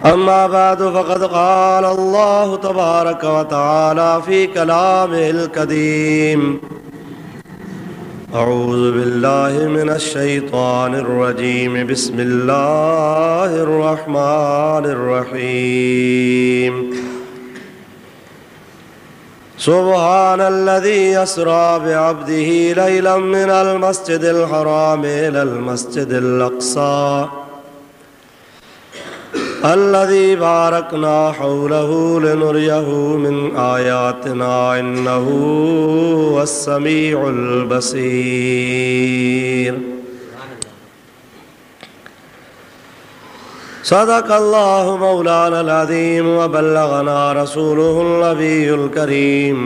अम्मा बाद फ़क़द क़ाल अल्लाहु तबारक व तआला फ़ी कलामिहिल कदीम अऊज़ु बिल्लाहि मिनश शैतानिर रजीम बिस्मिल्लाहिर रहमानिर रहीम सुब्हानल्लज़ी अस्रा बिअब्दिही लैलन मिनल मस्जिदिल हराम इलल मस्जिदिल अक़सा अल्लज़ी बारकना हौलहू लिनुरियहू मिन आयातिना इन्नहू वस्समीउल बसीर। सदक़ल्लाहु मौलानल अज़ीम व बल्लगना रसूलुहुन नबियुल करीम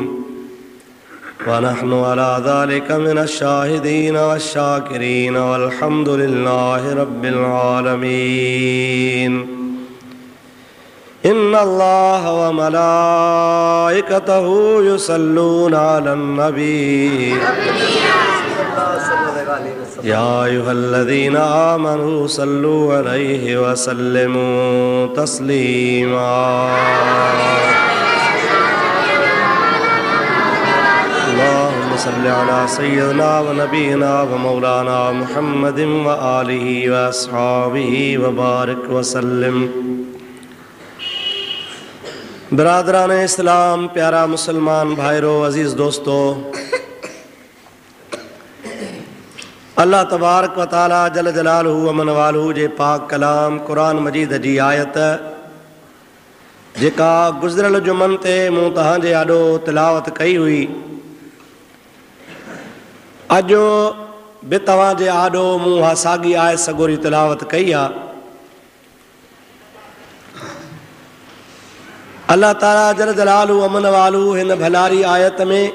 व नहनु अला ज़ालिका मिनश शाहिदीन वश्शाकिरीन वल्हम्दुलिल्लाहि रब्बिल आलमीन। इन्नल्लाह व मलाइकतहू युसल्लूना अलन नबी या अय्युहल्लज़ीना आमनू सल्लू अलैहि व सल्लिमू तस्लीमा। अल्लाहुम्मा सल्लि अला सय्यिदिना व नबीना व मौलाना मुहम्मदिन व आलिहि व अस्हाबिहि व बारिक व सल्लिम। बिरादरान इस्लाम, प्यारा मुसलमान भाइरों, अजीज़ दोस्तों, अल्लाह तबारक व तआला जल जलालहू व मन वालहू जे पाक कलाम कुरान मजीद जी आयत जेका गुज़िरियल जुमन ते मूं तव्हांजे आॾो तिलावत कई हुई, अॼु बि तव्हांजे आॾो मूं हा साॻी आयत सॻोरी तिलावत कई आहे। अल्लाह ताला जल जलालहू व मन वालहू हिन भलारी आयत में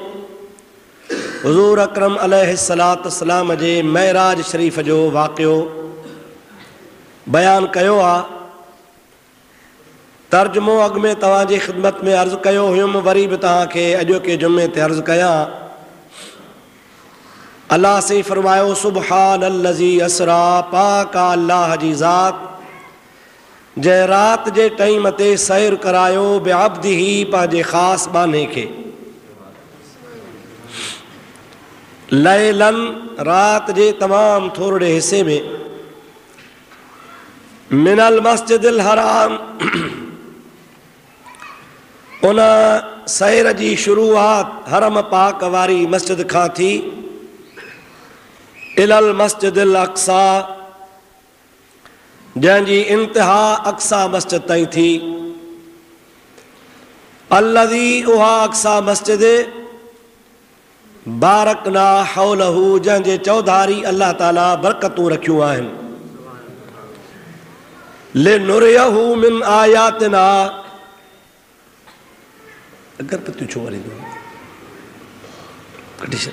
हुज़ूर अकरम अलैहिस्सलातु वस्सलाम जे महराज शरीफ़ जो वाक़ियो बयान कयो आहे। तर्जुमो अॻु में तव्हांजी ख़िदमत में अर्ज़ु कयो हुयुमि, वरी बि तव्हांखे अॼोके जुमे ते अर्ज़ु कयां। अल्लाह से फरमायो सुब्हानल्लज़ी असरा, पाक आहे अल्लाह जी ज़ात जंहिं रात जे टाइम ते सैर करायो बिअब्दिही, पंहिंजे ख़ासि बाने खे, लैलन रात जे तमाम थोरे हिस्से में, मिनल मस्जिदिल हराम उन सैर जी शुरूआत हरम पाक वारी मस्जिद खां थी, इलल मस्जिदिल अक़सा जंहिंजी इंतिहा अक़सा मस्जिद ताईं थी। अल्लज़ी उहा अक़सा मस्जिद बारकना हौलहू जंहिंजे चौधारी अल्लाह ताला बरकतूं रखियूं आहिनि, लिनुरियहू मिन आयातिना। अगर पतियूं छो वरी कढी छॾ,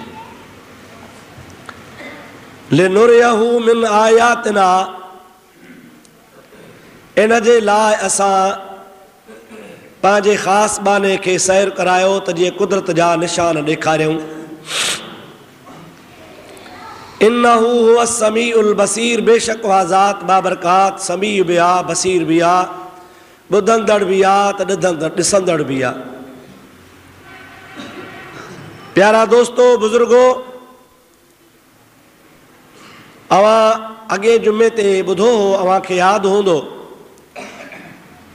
लिनुरियहू मिन आयातिना, इन जे लाइ असां पंहिंजे ख़ासि बाने खे सैर करायो त जीअं कुदरत जा निशान ॾेखारियूं। इन्नहू हुव समीउल बसीर, बेशक उहा ज़ात बाबरकात समी बि आहे, बसीर बि आहे, ॿुधंदड़ बि आहे त ॾिसंदड़ बि आहे। प्यारा दोस्तो, बुज़ुर्गो, अवां अॻे जुमे ते ॿुधो हो, अव्हांखे यादि हूंदो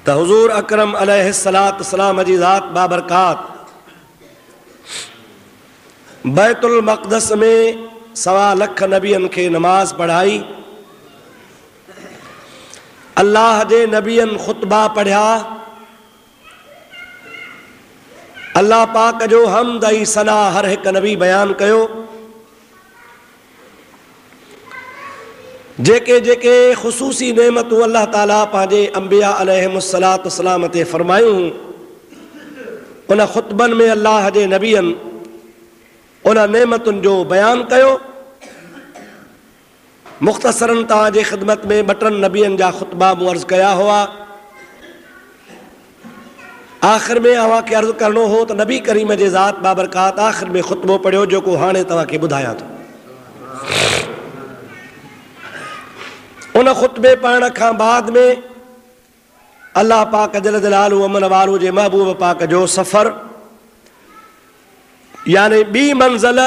त हुज़ूर अकरम अलैहिस्सलातु वस्सलाम जी ज़ात बाबरकात बैतुल मक़दस में 1.25 लाख नबियनि खे नमाज पढ़ाई। अल्लाह जे नबियनि ख़ुतबा पढ़िया, अल्लाह पाक जो हम्द ऐं सना हर हिकु नबी बयान कयो। जेके जेके ख़ुसूसी नेमतूं अल्लाह ताला पंहिंजे अंबिया अलैहिमुस्सलातु वस्सलाम ते फ़रमायूं, उन ख़ुतबनि में अल्लाह जे नबियनि उन नेमतुनि जो बयानु कयो। मुख़्तसरन तव्हांजे ख़िदमत में 2 नबियनि जा ख़ुतबा मूं अर्ज़ु कया हुआ। आख़िर में अव्हांखे अर्ज़ु करिणो हो त नबी करीम जे ज़ात बाबरकात आख़िर में ख़ुतबो पढ़ियो जेको हाणे तव्हांखे ॿुधायां थो। उन ख़ुतबे पढ़ण खां बाद में अल्लाह पाक जल जलालहू अमन वालू जे महबूब पाक जो सफ़र यानी ॿी मंज़िल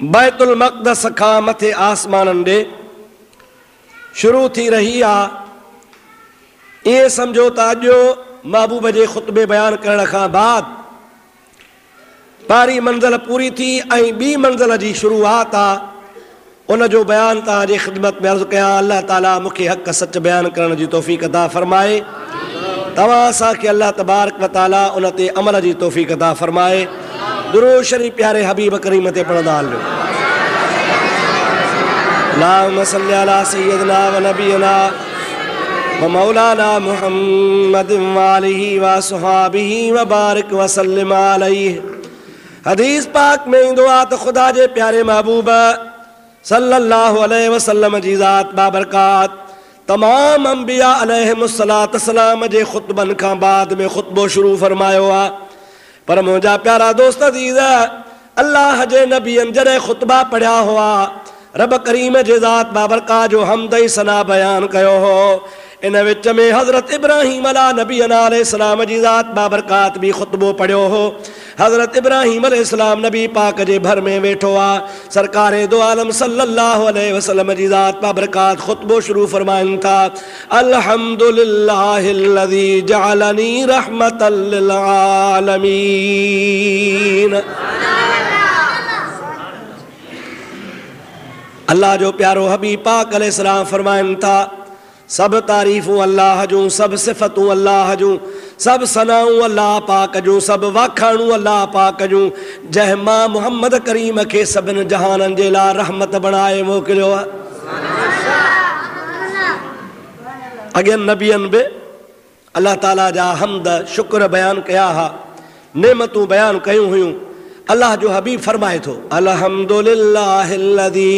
बैतुल मक़दस खां मथे आसमाननि ॾे शुरू थी रही आहे। ईअं सम्झो त अॼु महबूब जे ख़ुतबे बयान करण खां बाद पहिरीं मंज़िल पूरी थी ऐं ॿी मंज़िल जी शुरूआत आहे। उन जो बयान तव्हांजे ख़िदमत में अर्ज़ु कयां। अल्लाह ताला मूंखे हक़ सच बयान करण जी तौफ़ीक़ अता फ़रमाए, तव्हां असांखे अल्लाह तबारक व ताला उन ते अमल जी तौफ़ीक़ अता फ़रमाए। दुरूद शरीफ़ प्यारे हबीब करीम ते पढ़ंदा हलियो। अल्लाहुम्मा सल्लि अला सय्यिदिना व नबियना व मौलाना मुहम्मद व आलिहि व असहाबिहि व बारिक व सल्लिम अलैहि। हदीस पाक में ईंदो आहे त ख़ुदा जे प्यारे महबूब सल्लल्लाहु अलैहि वसल्लम जी ज़ात बाबरकात तमाम अंबिया अलैहिमुस्सलाम जे ख़ुतबनि खां बाद में ख़ुतबो शुरू फरमायो आहे। पर मुंहिंजा प्यारा दोस्त अज़ीज़, अल्लाह जे नबियनि जॾहिं ख़ुतबा पढ़िया हुआ, रब करीम जे ज़ात बाबरकात जो हमद ऐं सना बयान कयो हो। इन विच में हज़रत इब्राहीम अला नबीना अलैहिस्सलाम जी ज़ात बाबरकात भी ख़ुतबो पढ़ियो हो। हज़रत इब्राहीम अलैहिस्सलाम नबी पाक जे भर में वेठो आहे। सरकारे दो आलम सल्लल्लाहु अलैहि वसल्लम जी ज़ात बाबरकात ख़ुतबो शुरू फरमाइनि था। अल्हम्दुलिल्लाहिल्लज़ी जअलनी रहमतल लिल आलमीन। अल्लाह जो प्यारो हबीब पाक अलैहिस्सलाम फरमाइनि था, सब तारीफ़ूं अल्लाह जूं, सब सिफ़तूं अल्लाह जूं, सब सनाऊं अल्लाह पाक जूं, सब वाखाणूं अल्लाह पाक जूं, जंहिं मां मुहम्मद करीम खे सभिनि जहाननि जे लाइ रहमत बणाए मोकिलियो आहे। अॻियनि नबियनि बि अल्लाह ताला जा हमद शुक्र बयान कया हुआ, नेमतूं बयान कयूं हुयूं। अल्लाह जो हबीब फरमाए थो, अल्हम्दुलिल्लाहिल्लज़ी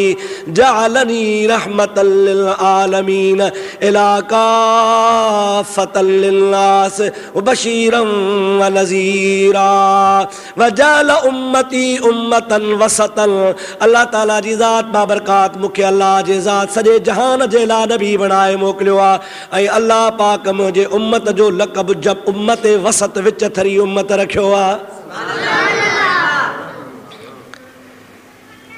जअलनी रहमतल लिल आलमीन इला काफ़तल लिन्नास व बशीरन व नज़ीरा व जअल उम्मती उम्मतन वसतन। अल्लाह ताला जी ज़ात बाबरकात मूंखे अल्लाह जे ज़ात सॼे जहान जे लाइ नबी बणाए मोकिलियो आहे। ऐं अल्लाह पाक मुंहिंजे उम्मत जो लक़ब जब उम्मत वसत विच थरी उम्मत रखियो आहे।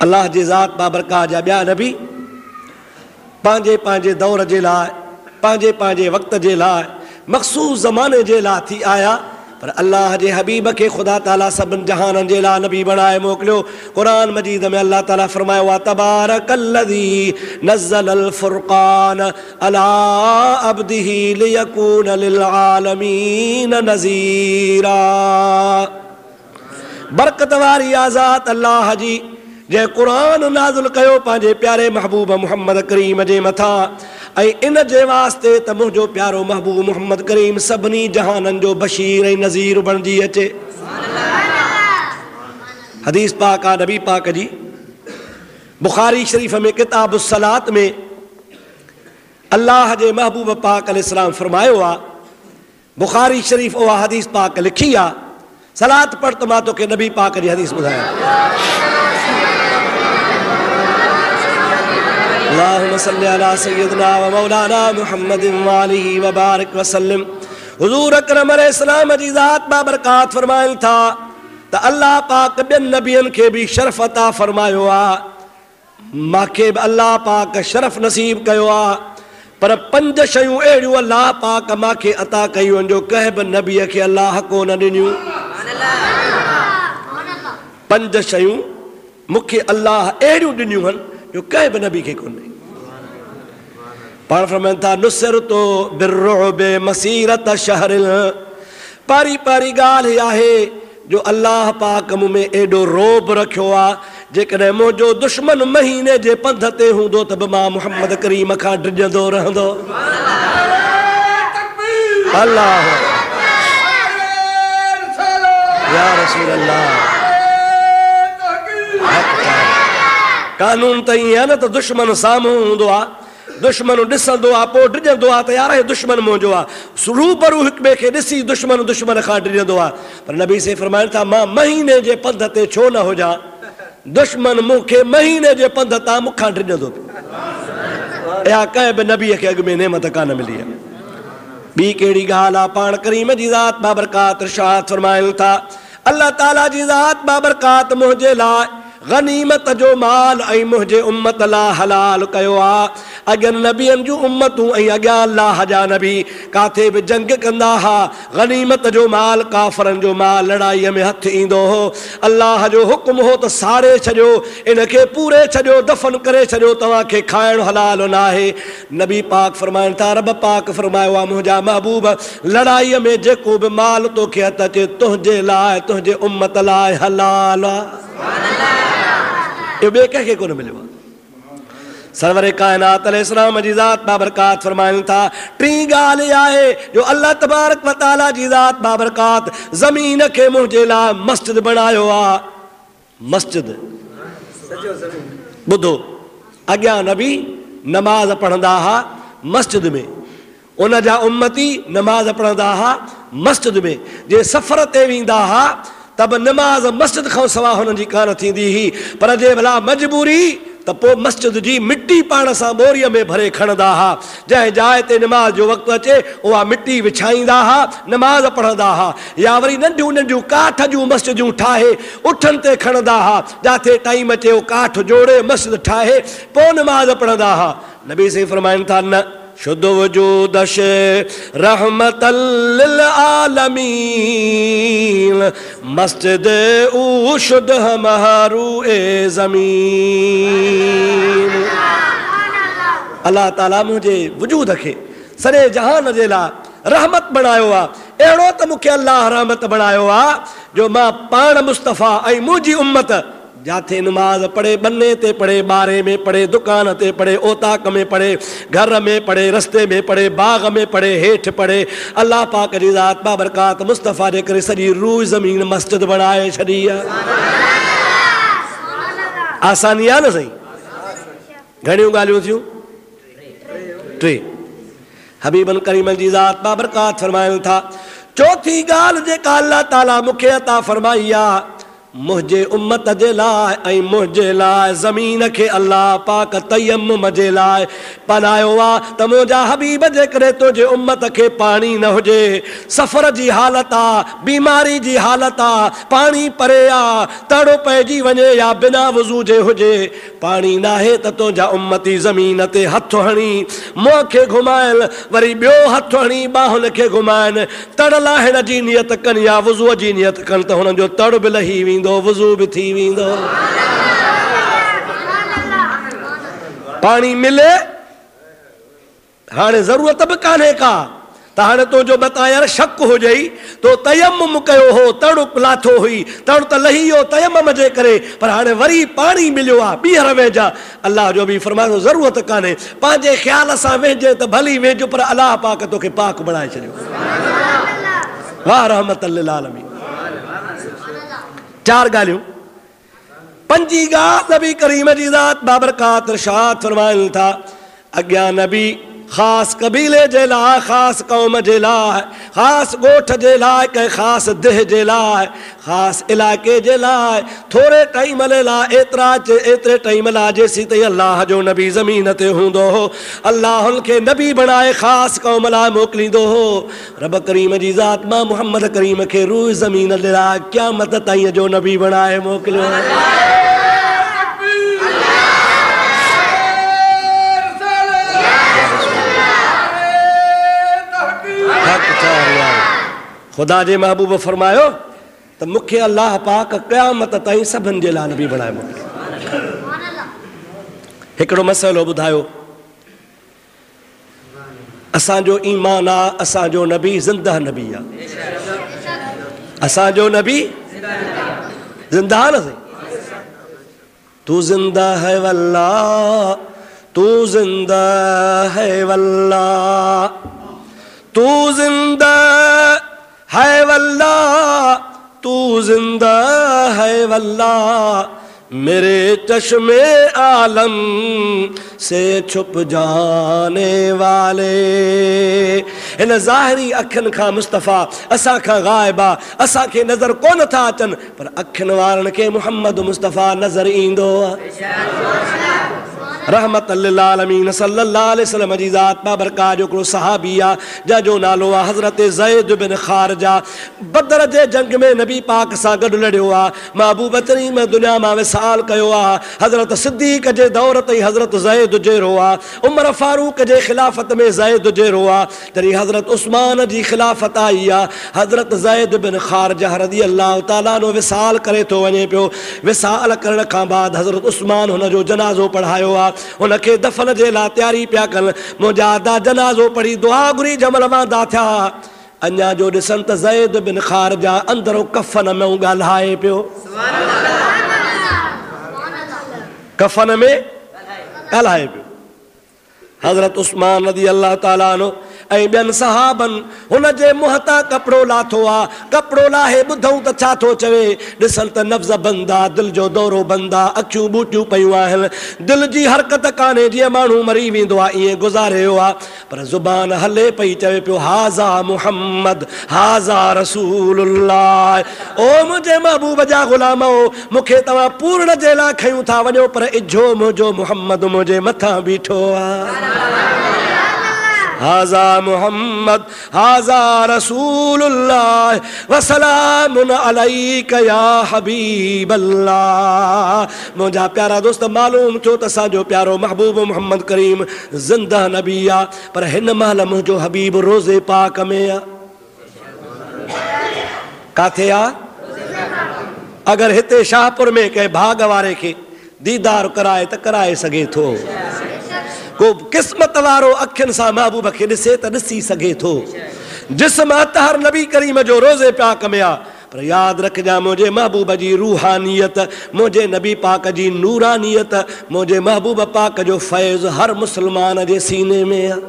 अल्लाह जी ज़ात बाबरकात जा ॿिया नबी पंहिंजे पंहिंजे दौर जे लाइ, पंहिंजे पंहिंजे वक़्त जे लाइ, मख़सूस ज़माने जे लाइ थी आया। पर अल्लाह जे हबीब खे ख़ुदा ताला सभिनि जहाननि जे लाइ नबी बणाए मोकिलियो। क़ुरान मजीद में अल्लाह ताला फरमायो आहे, तबारकल्लज़ी नज़्ज़लल फ़ुरक़ान अला अब्दिही लियकून लिल आलमीन नज़ीरा। बरकत वारी आज़ात अल्लाह जी जे क़ुरान नाज़िल कयो पंहिंजे प्यारे महबूब मुहम्मद करीम जे मथां, ऐं इन जे वास्ते त मुंहिंजो प्यारो महबूब मुहम्मद करीम सभिनी जहाननि जो बशीर ऐं नज़ीर बणिजी अचे। हदीस पाक आहे नबी पाक जी, बुखारी शरीफ़ में किताब सलात में अल्लाह जे महबूब पाक अलैहिस्सलाम फरमायो आहे। बुखारी शरीफ़ उहा हदीस पाक लिखी आहे। सलात पढ़ त मां तोखे नबी पाक जी हदीस ॿुधायां। अल्लाहुम्मा सल्लि अला सय्यिदिना व मौलाना मुहम्मद व आलिहि व बारिक व सल्लिम। हुज़ूर अकरम अलैहिस्सलाम जी ज़ात बाबरकात फरमाइनि था त अल्लाह पाक ॿियनि नबियनि खे बि शरफ़ अता फरमायो आहे, मूंखे बि अल्लाह पाक शरफ़ नसीब कयो आहे। पर 5 शयूं अहिड़ियूं अल्लाह पाक मूंखे अता कयूं आहिनि जो कंहिं बि नबीअ खे अल्लाह कोन ॾिनियूं। 5 शयूं मूंखे अल्लाह अहिड़ियूं ॾिनियूं आहिनि जो कंहिं बि नबी खे कोन्हे। पाण फरमाइनि था, नुसिरतो बिर्रुअबि मसीरत शहरिन। पारी पारी ॻाल्हि आहे जो अल्लाह पाक मूं में एॾो रोब रखियो आहे, जेकॾहिं मुंहिंजो दुश्मन महीने जे पंध ते हूंदो त बि मां मुहम्मद करीम खां डिॼंदो रहंदो। अल्लाह या रसूल अल्लाह। कानून त ईअं आहे न त दुश्मन साम्हूं हूंदो आहे, दुश्मन ॾिसंदो आहे पोइ डिॼंदो आहे त यार हे दुश्मन मुंहिंजो आहे। रूबरू हिक ॿिए खे ॾिसी दुश्मन खां डिॼंदो आहे। पर नबी से फरमाइनि था, मां महीने जे पंध ते छो न हुजां, दुश्मन मूंखे महीने जे पंध तां मूंखां डिॼंदो पियो। इहा कंहिं बि नबीअ खे अॻ में नेमत कान मिली आहे। बी केड़ी गाल आ पाण करीम जी ज़ात बाबरकात इरशाद फरमाइनि था अल्लाह ताला जी ज़ात बाबरकात मुझे लाइ गनीमत जो माल ऐं मुझे उम्मत ला हलाल कयो आ। अगन नबियन जूं उम्मतूं ऐं अॻियां अल्लाह जा नबी काथे बि जंग कंदा हा, गनीमत जो माल काफ़रन जो माल लड़ाईअ में हथ ईंदो हो। अल्लाह जो हुक्म हो त साड़े छॾियो, इनखे पूरे छॾियो, दफ़न करे छॾियो, तव्हांखे खाइणु हलाल न आहे। नबी पाक फरमाइनि था, रब पाक फरमायो आहे मुंहिंजा महबूब लड़ाईअ में जेको बि माल तोखे हथ अचे तुंहिंजे लाइ तुंहिंजे उम्मत लाइ हलाल आहे। ये बे कंहिंखे कोन मिलियो आहे। सरवर कायनात अलैहिस्सलाम जी ज़ात बाबरकात फरमाइनि था टी ॻाल्हि आहे जो अल्लाह तबारक व तआला जी ज़ात बाबरकात ज़मीन खे मुंहिंजे लाइ मस्जिद बणायो आहे। मस्जिद ॿुधो, अॻियां नबी नमाज़ पढ़ंदा हुआ मस्जिद में, उन जा उम्मती नमाज़ पढ़ंदा हुआ मस्जिद में। जे सफ़र ते वेंदा हुआ त बि नमाज़ मस्जिद खां सवाइ हुननि जी कान थींदी हुई, पर जे भला मजबूरी त पोइ मस्जिद जी मिटी पाण सां बोरीअ में भरे खणंदा हुआ। जंहिं जाइ ते नमाज़ जो वक़्तु अचे उहा मिटी विछाईंदा हुआ, नमाज़ पढ़ंदा हुआ। या वरी नंढियूं नंढियूं काठ जूं मस्जिदूं ठाहे उठनि ते खणंदा हुआ, जिथे टाइम अचे उहो काठ जोड़े मस्जिद ठाहे पोइ नमाज़ पढ़ंदा हुआ। नबी से फरमाइनि था न शुद्ध वजूद शे रहमतल लिल आलमीन मस्जिद ऊ शुद्ध हमारू ए ज़मीन। अल्लाह ताला मुझे वजूद खे सॼे जहान जे लाइ रहमत बनायो आहे। अहिड़ो त मूंखे अल्लाह रहमत बनायो आहे जो मां पाण मुस्तफ़ा ऐं मुंहिंजी उम्मत जाथे नमाज पढ़े, बन्ने ते पढ़े, बारे में पढ़े, दुकान ते पढ़े, ओताक में पढ़े, घर में पढ़े, रस्ते में पढ़े, बाग में पढ़े, हेठि पढ़े। अल्लाह पाक जी ज़ात बाबरकात मुस्तफ़ा जे करे सॼी रूह ज़मीन मस्जिद बणाए छॾी आहे। आसानी आहे न सही? घणियूं ॻाल्हियूं थियूं? टे। हबीबन करीमन जी ज़ात बाबरकात फरमाइनि था चौथी ॻाल्हि जेका अल्लाह ताला मूंखे अता फरमाई आहे मुझे उम्मत जे लाइ ऐं मुंहिंजे लाइ ज़मीन खे अल्लाह पाक तयम्मुम जे लाइ बनायो आहे त मुंहिंजा हबीब जे करे तुंहिंजे उम्मत खे पाणी न हुजे, सफ़र जी हालत आहे, बीमारी जी हालत आहे, पाणी परे आहे, तड़ो पइजी वञे या बिना वज़ू जे हुजे, पाणी न आहे त तुंहिंजा उम्मती ज़मीन ते हथु हणी मुंहं खे घुमाइनि, वरी ॿियो हथु हणी ॿाहुनि खे घुमाइनि, तड़ लाहिण जी नियत कनि या वज़ूअ जी नियत कनि त हुननि जो तड़ बि लही वेंदो, वज़ू भी थी वेंदो। पानी मिले हाणे ज़रूरत भी कान्हे का त हाणे तो जो बता यार शक हो जाई तो तयम्मुम कयो हो, तड़ लाथो हुई, तड़ त लही हो तयम्मुम जे करे, पर हाणे वरी पानी मिलियो आहे ॿीहर वेझा। अल्लाह जो बि फरमायो ज़रूरत कान्हे, पंहिंजे ख़्याल सां वेझे त भली वेझो, पर अल्लाह पाक तोखे पाक बणाए छॾियो। वाह रहमत लिल आलमीन। चार ॻाल्हियूं। पंजी ॻाल्हि नबी करीम जी ज़ात बाबरकात इरशाद फरमाइनि था अॻियां नबी ख़ासि कबीले जे लाइ, ख़ासि क़ौम जे लाइ, ख़ासि ॻोठ जे लाइ, कंहिं ख़ासि देह जे लाइ, ख़ासि इलाइक़े जे लाइ थोरे टाइम लाइ एतिरे टाइम लाइ जेसीं ताईं अल्लाह जो नबी ज़मीन ते हूंदो हो, अल्लाह हुनखे नबी बणाए ख़ासि क़ौम लाइ मोकिलींदो हो। रब करीम जी ज़ात मां मुहम्मद करीम खे रूह ज़मीन जे लाइ क़यामत ताईं जो नबी बणाए मोकिलियो। खुदा जे महबूब फरमायो त मूंखे अल्लाह पाक क़यामत ताईं सभिनि जे लाइ नबी बणाए मोकिलियो। हिकिड़ो मसइलो ॿुधायो, असांजो ईमान आहे असांजो नबी ज़िंदा नबी आहे, असांजो नबी ज़िंदा न सही। तू ज़िंदा है वल्लाह, तू ज़िंदा है वल्लाह, तू ज़िंदा है वल्लाह, तू जिंदा है वल्लाह, मेरे चश्मे आलम से छुप जाने वाले। इन ज़ाहिरी अखियुनि खां मुस्तफ़ा असां खां ग़ाइबा, असां खे नज़र कोन था अचनि, पर अखियुनि वारनि खे मुहम्मद मुस्तफ़ा नज़र ईंदो आहे। रहमतल लिल आलमीन सल्लल्लाहु अलैहि वसल्लम जी ज़ात बाबरकात जो हिकिड़ो सहाबी आहे जंहिंजो नालो आहे हज़रत ज़ैद बिन ख़ारिजा। बदर जे जंग में नबी पाक सां गॾु लड़ियो आहे। महबूब करीम दुनिया मां विसाल कयो आहे। हज़रत सिद्दीक़ जे दौर ताईं हज़रत ज़ैद जहिड़ो आहे। उमर फारूक जे ख़िलाफ़त में ज़ैद जहिड़ो आहे। जॾहिं हज़रत उस्मान जी ख़िलाफ़त आई आहे हज़रत ज़ैद बिन ख़ारिजा रज़ी अल्लाह ताला अन्हु विसाल करे थो वञे पियो। विसाल करण खां बाद हज़रत उस्मान हुनजो जनाज़ो पढ़ायो आहे। उनखे दफ़न जे लाइ तयारी पिया कनि। मुजाहिदा जनाज़ो पढ़ी दुआ घुरी जमल वांदा थिया। अञा जो ॾिसनि त ज़ैद बिन ख़ारिजा अंदरो कफ़न में ॻाल्हाए पियो। कफ़न में ॻाल्हाए पियो। हज़रत उस्मान रज़ी अल्लाह ताला अन्हु ऐं ॿियनि सहाबनि हुन जे मुंहं तां कपिड़ो लाथो आहे। कपिड़ो लाहे ॿुधूं त छा थो चवे। ॾिसनि त नब्ज़ बंदि आहे, दिलि जो दौरो बंदि आहे, अखियूं ॿूटियूं पयूं आहिनि, दिलि जी हरकत कान्हे। जीअं माण्हू मरी वेंदो आहे ईअं गुज़ारियो आहे पर ज़ुबान हले पई चवे पियो हाज़ा मुहम्मद हाज़ा रसूलुल्लाह। ओ मुंहिंजे महबूब जा ग़ुलामो मूंखे तव्हां पूर्ण जे लाइ खयूं था वञो पर इझो मुंहिंजो मुहम्मद मुंहिंजे मथां बीठो आहे। हाज़ा मुहम्मद हाज़ा रसूलुल्लाह वसलामुन अलैका या हबीबल्लाह। मुंहिंजा प्यारा दोस्त मालूम थियो त असांजो प्यारो महबूब मोहम्मद करीम ज़िंदा नबी आहे पर हिन महिल मुंहिंजो हबीब रोज़े पाक में आहे। काथे आहे? अगरि हिते शाहपुर में कंहिं भाग वारे खे दीदार कराए त कराए सघे थो। को क़िस्मत वारो अखियुनि सां महबूब खे ॾिसे त ॾिसी सघे थो। जिस्म अतहर नबी करीम जो रोज़े पाक में आहे पर यादि रखजां मुंहिंजे महबूब जी रूहानियत, मुंहिंजे नबी पाक जी नूरानियत, मुंहिंजे महबूब पाक जो फैज़ हर मुस्लमान जे सीने में आहे।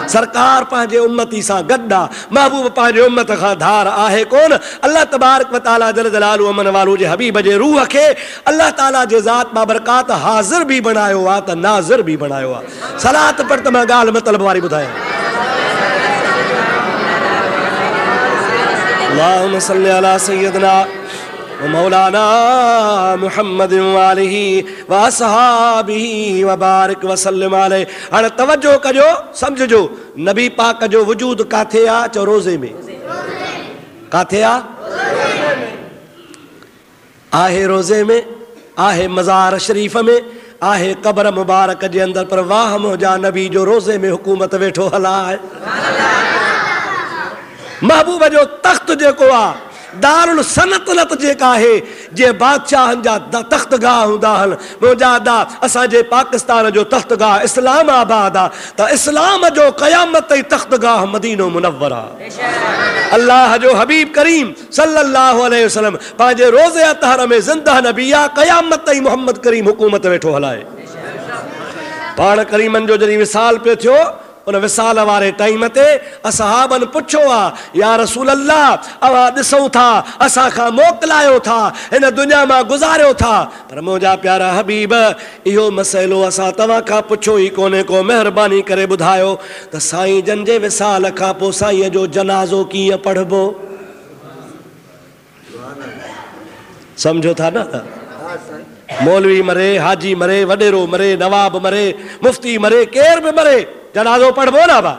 सरकार पंहिंजे उम्मती सां गॾु आहे। महबूब पंहिंजे उम्मत खां धार आहे कोन। अल्लाह तबारक व तआला जल जलालहू अमन वालो जे हबीब जे रूह खे अल्लाह ताला जे ज़ात बाबरकात हाज़िर बि बणायो आहे त नाज़िर बि बणायो आहे। सलात पर त मां ॻाल्हि मतिलब वारी ॿुधायां। अल्लाहुम्मा सल्ली अला सय्यदना व मौलाना मुहम्मद व आलिही व असहाबिही व बारिक व सल्लिम अलैहि। हाणे तवज्जो कजो, समझजो नबी पाक जो वजूद काथे आहे? चओ रोज़े में। काथे आहे? आहे रोज़े में, आहे मज़ार शरीफ़ में, आहे क़ब्र मुबारक जे अंदर। पर वाह मुंहिंजा नबी जो रोज़े में हुकूमत वेठो हलाए। महबूब जो तख़्त जेको आहे दारुल सनतनत जेका आहे जे बादशाहनि जा तख़्तगाह हूंदा आहिनि। मुंहिंजा दा असांजे पाकिस्तान जो तख़्तगाह इस्लामाबाद आहे त इस्लाम जो क़यामत ताईं तख़्तगाह मदीनो मुनव्वर आहे। अल्लाह जो हबीब करीम सल्लल्लाहु अलैहि वसल्लम पंहिंजे रोज़े अतहर में ज़िंदा नबी आहे। क़यामत ताईं मोहम्मद करीम हुकूमत वेठो हलाए। पाण करीमनि जो जॾहिं विसाल पियो थियो उन विसाल वारे टाइम ते असहाबनि पुछो आहे या रसूल अल्लाह अवां ॾिसूं था असांखां मोकिलायो था हिन दुनिया मां गुज़ारियो था पर मुंहिंजा प्यारा हबीब इहो मसइलो असां तव्हां खां पुछो ई कोन्हे को महिरबानी करे ॿुधायो त साईं जन जे विसाल खां पोइ साईं जो जनाज़ो कीअं पढ़बो? सम्झो था न? मौलवी मरे, हाजी मरे, वॾेरो मरे, नवाब मरे, मुफ्ती मरे, केर बि मरे जनाज़ो पढ़बो न बा।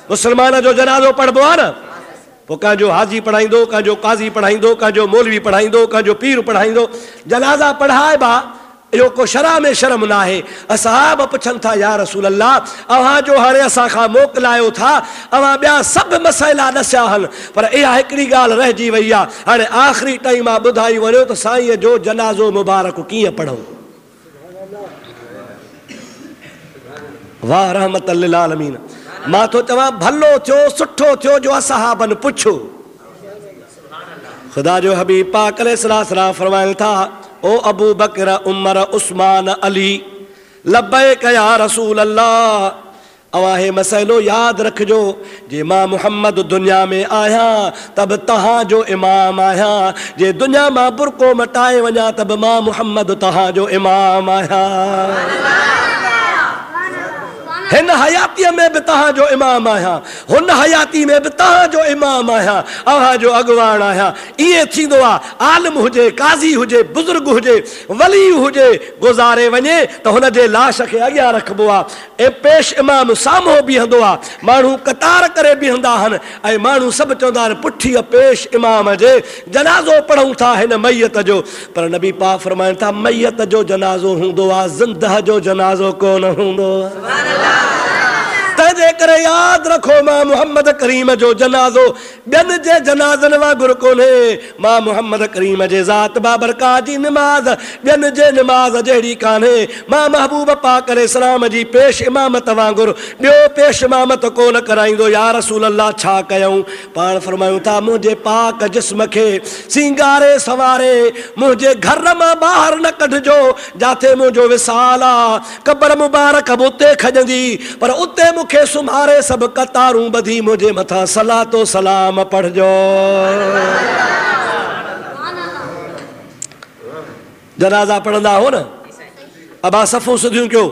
मुसलमान जो जनाज़ो पढ़बो आहे न। पोइ कंहिंजो हाजी पढ़ाईंदो, कंहिंजो काज़ी पढ़ाईंदो, कंहिंजो मौलवी पढ़ाईंदो, कंहिंजो पीर पढ़ाईंदो। जनाज़ा पढ़ाइबा इहो को शरह में शर्म न आहे। असहाब पुछनि था या रसूल अल्लाह अव्हां जो हाणे असांखां मोकिलायो था अव्हां ॿिया सभु मसइला ॾसिया आहिनि पर इहा हिकिड़ी ॻाल्हि रहिजी वई आहे। हाणे आख़िरी टाइम आहे ॿुधाई वञो त साईं जो जनाज़ो मुबारक कीअं पढ़ूं? वाह रहमतल लिल आलमीन। मां थो चवां भलो थियो सुठो थियो जो असहाबनि पुछो। ख़ुदा जो हबीब पाक अलैहिस्सलाम फरमाइनि था ओ अबू बकर उमर उस्मान अली लब्बैक या रसूल अल्लाह। अवां हे मसइलो यादि रखिजो जे मां मुहम्मद दुनिया में आहियां तब तव्हांजो इमाम आहियां। जे दुनिया मां बुरको मटाए वञा तब मां मुहम्मद तव्हांजो इमाम आहियां। हिन हयाती में भी तहां इमाम आहियां, हुन हयाती में भी तहां इमाम आहियां, अव्हां जो अगवान आहियां। इएं थींदो आहे आलिम हुजे, काज़ी हुजे, बुज़ुर्ग हुजे, वली हुजे, गुज़ारे वञे त हुन जे लाश खे अॻियां रखिबो आहे ऐं पेश इमाम साम्हूं बीहंदो आहे। माण्हू कतार करे बीहंदा आहिनि ऐं माण्हू सभु चवंदा आहिनि पुठीअ पेश इमाम जे जनाज़ो पढ़ूं था हिन मैयत जो। पर नबी पाक फरमाइनि था मैयत जो जनाज़ो हूंदो आहे, ज़िंदह जो जनाज़ो कोन हूंदो आहे। तंहिंजे करे यादि रखो मां मुहम्मद करीम जो जनाज़ो ॿियनि जे जनाज़नि वांगुरु कोन्हे। मां मुहम्मद करीम जे ज़ात बाबरकात जी निमाज़ ॿियनि जे निमाज़ जहिड़ी कान्हे। मां महबूब पाक अलैहिस्सलाम जी पेश इमामत वांगुरु ॿियो पेश इमामत कोन कराईंदो। या रसूल अल्लाह छा कयूं? पाण फरमायूं था मुंहिंजे पाक जिस्म खे सिंगारे सवारे मुंहिंजे घर मां ॿाहिरि न कढिजो जिथे मुंहिंजो विसाल आहे। क़ब्र मुबारक बि उते खॼंदी पर उते मूंखे सुम्हारे सभु कतारूं ॿधी मुंहिंजे मथां सलातो सलाम पढ़जो। जनाज़ा पढ़ंदा हो न, अबा सफ़ूं सिधियूं कयो,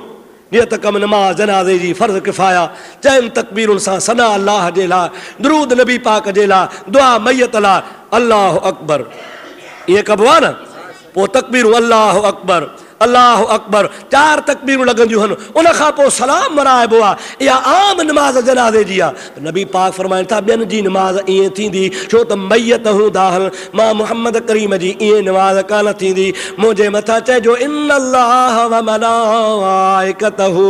नियत कम नमाज़ जनाज़े जी फ़र्ज़ किफ़ाया, चइनि तकबीरुनि सां सना अल्लाह जे लाइ, दुरूद नबी पाक जे लाइ, दुआ मैयत लाइ, अल्लाह अकबर। इहे कबो आहे न, पोइ तकबीरूं अल्लाह अकबर अल्लाह अकबर 4 तकबीरूं लॻंदियूं आहिनि, उन खां पोइ सलाम मराइबो आहे। इहा आम नमाज़ जनाज़े जी आहे। नबी पाक फरमाइनि था ॿियनि जी नमाज़ ईअं थींदी छो त मैयत हूंदा आहिनि। मां मुहम्मद करीम जी ईअं नमाज़ कान थींदी। मुंहिंजे मथां चइजो इन्नल्लाह व मलाइकतहू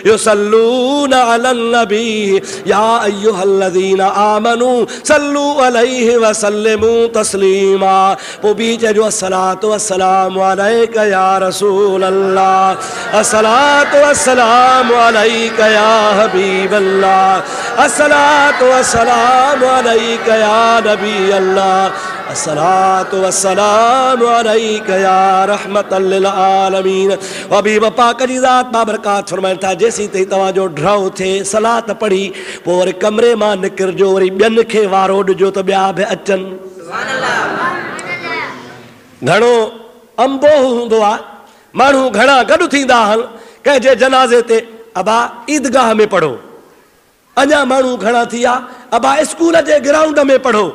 युसल्लूना अलन नबी या अय्युहल्लज़ीना आमनू सल्लू अलैहि व सल्लिमू तस्लीमा। पोइ बि चइजो अस्सलातु वस्सलामु अलैका या रसूल अल्लाह, अस्सलातु वस्सलामु अलैका या हबीब अल्लाह, अस्सलातु वस्सलामु अलैका या नबी अल्लाह, अस्सलातु वस्सलामु अलैका या रहमतल लिल आलमीन। हबीब पाक जी ज़ात बाबरकात फरमाइनि था जेसीं ताईं तव्हांजो ड्रव थिए सलात पढ़ी पोइ वरी कमरे मां निकिरजो, वरी ॿियनि खे वारो ॾिजो त ॿिया बि अचनि। घणो अंबो हूंदो आहे, माण्हू घणा गॾु थींदा आहिनि कंहिंजे जनाज़े ते, अबा ईदगाह में पढ़ो। अञा माण्हू घणा थी विया अबा स्कूल जे ग्राउंड में पढ़ो।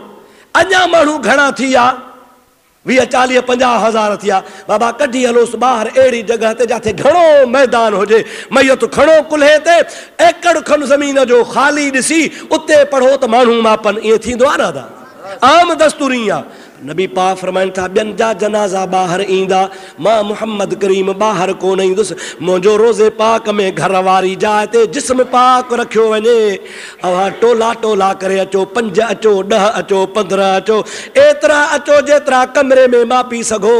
अञा माण्हू घणा थी विया 20, 40, 50 हज़ार थी विया। बाबा कढी हलोसि ॿाहिरि अहिड़ी जॻह ते जिथे घणो मैदान हुजे, मैयत खणो कुल्हे ते एकड़ खनि ज़मीन जो ख़ाली ॾिसी उते पढ़ो त माण्हू मापनि। ईअं थींदो आहे न, आम दस्तूरी आहे। नबी पाक फरमाइनि था ॿियनि जा जनाज़ा ॿाहिरि ईंदा, मां मुहम्मद करीम ॿाहिरि कोन ईंदुसि। मुंहिंजो रोज़े पाक में घर वारी जाइ ते जिस्म पाक रखियो वञे। अव्हां टोला टोला करे अचो, 5 अचो, 10 अचो, 15 अचो, एतिरा अचो जेतिरा कमरे में मापी सघो।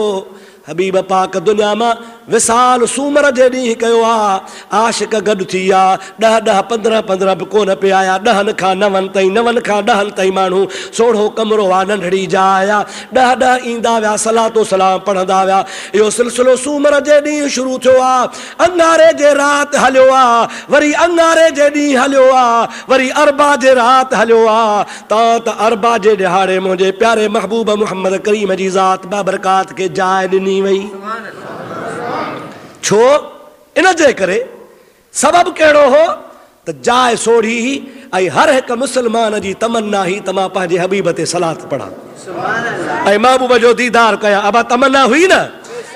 हबीब पाक दुनिया मां विसाल सूमर जे ॾींहुं कयो आहे। आशिक गॾु थी विया, 10-10, 15-15 बि कोन पिया आया, 10 खां 9 ताईं, 9 खां 10 ताईं माण्हू। सोढ़ो कमरो आहे, नंढड़ी जाइ आहे, 10-10 ईंदा विया, सलातो सलाम पढ़ंदा विया। इहो सिलसिलो सूमर जे ॾींहुं शुरू थियो आहे, अंगारे जे राति हलियो आहे, वरी अंगारे जे ॾींहुं हलियो आहे, वरी अरबा जे राति हलियो आहे। त अरबा जे ॾिहाड़े मुंहिंजे प्यारे महबूब मुहम्मद करीम जी ज़ात बाबरकात खे जाइ ॾिनी वई। छो? इन जे करे सबब कहिड़ो हो त जाइ सोढ़ी ही ऐं हर हिकु मुस्लमान जी तमन्ना ही त मां पंहिंजे हबीब ते सलात पढ़ा ऐं महबूब जो दीदार कया। अबा तमन्ना हुई न,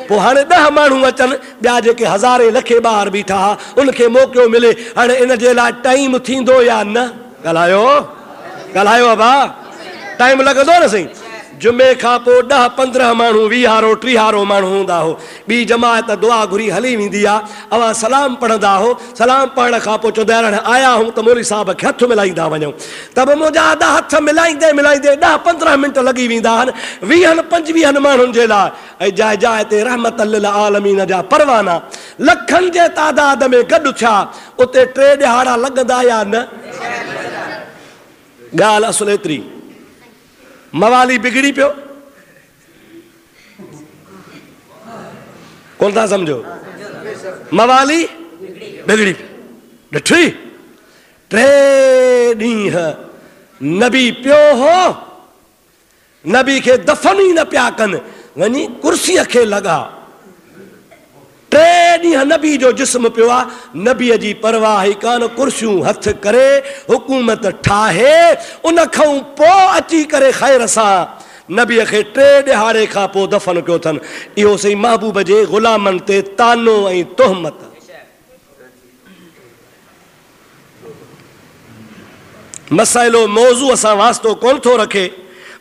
पोइ हाणे 10 माण्हू अचनि, ॿिया जेके हज़ारे लखे ॿार बीठा उनखे मौक़ो मिले। हाणे इन जे लाइ टाइम थींदो या न? ॻाल्हायो ॻाल्हायो अबा, टाइम लॻंदो न सही। जुमे खां पोइ 10-15 माण्हू 20 30 माण्हू हूंदा हो। ॿी जमात दुआ घुरी हली वेंदी आहे। अवां सलाम पढ़ंदा हो, सलाम पढ़ण खां पोइ चवंदा हाणे आया हूं त मौलवी साहब खे हथ मिलाईंदा वञूं, त बि मुंहिंजा हथ मिलाईंदे मिलाईंदे 10-15 मिंट लॻी वेंदा आहिनि 20-25 माण्हुनि जे लाइ। ऐं जाइ जाइ ते रहमतल लिल आलमीन जा परवाना लखनि जे तादाद में गॾु थिया, उते 3 ॾिहाड़ा लॻंदा या न? ॻाल्हि असुल एतिरी, मवाली बिगड़ी पियो, कोन था सम्झो? मवाली बिगड़ी पियो। ॾिठी 3 ॾींहं नबी पियो हो, नबी खे दफ़न ई न पिया कनि, वञी कुर्सीअ खे लॻा। 3 ॾींहं नबी जो जिस्म पियो आहे, नबीअ जी परवाह ई कान, कुर्सियूं हथ करे हुकूमत ठाहे, उन खां पोइ अची करे ख़ैर सां नबीअ खे 3 ॾिहाड़े खां पोइ दफ़न कयो अथनि। इहो सही महबूब जे ग़ुलामनि ते तानो ऐं तोहमत। मसाइलो मौज़ू असां वास्तो कोन थो रखे,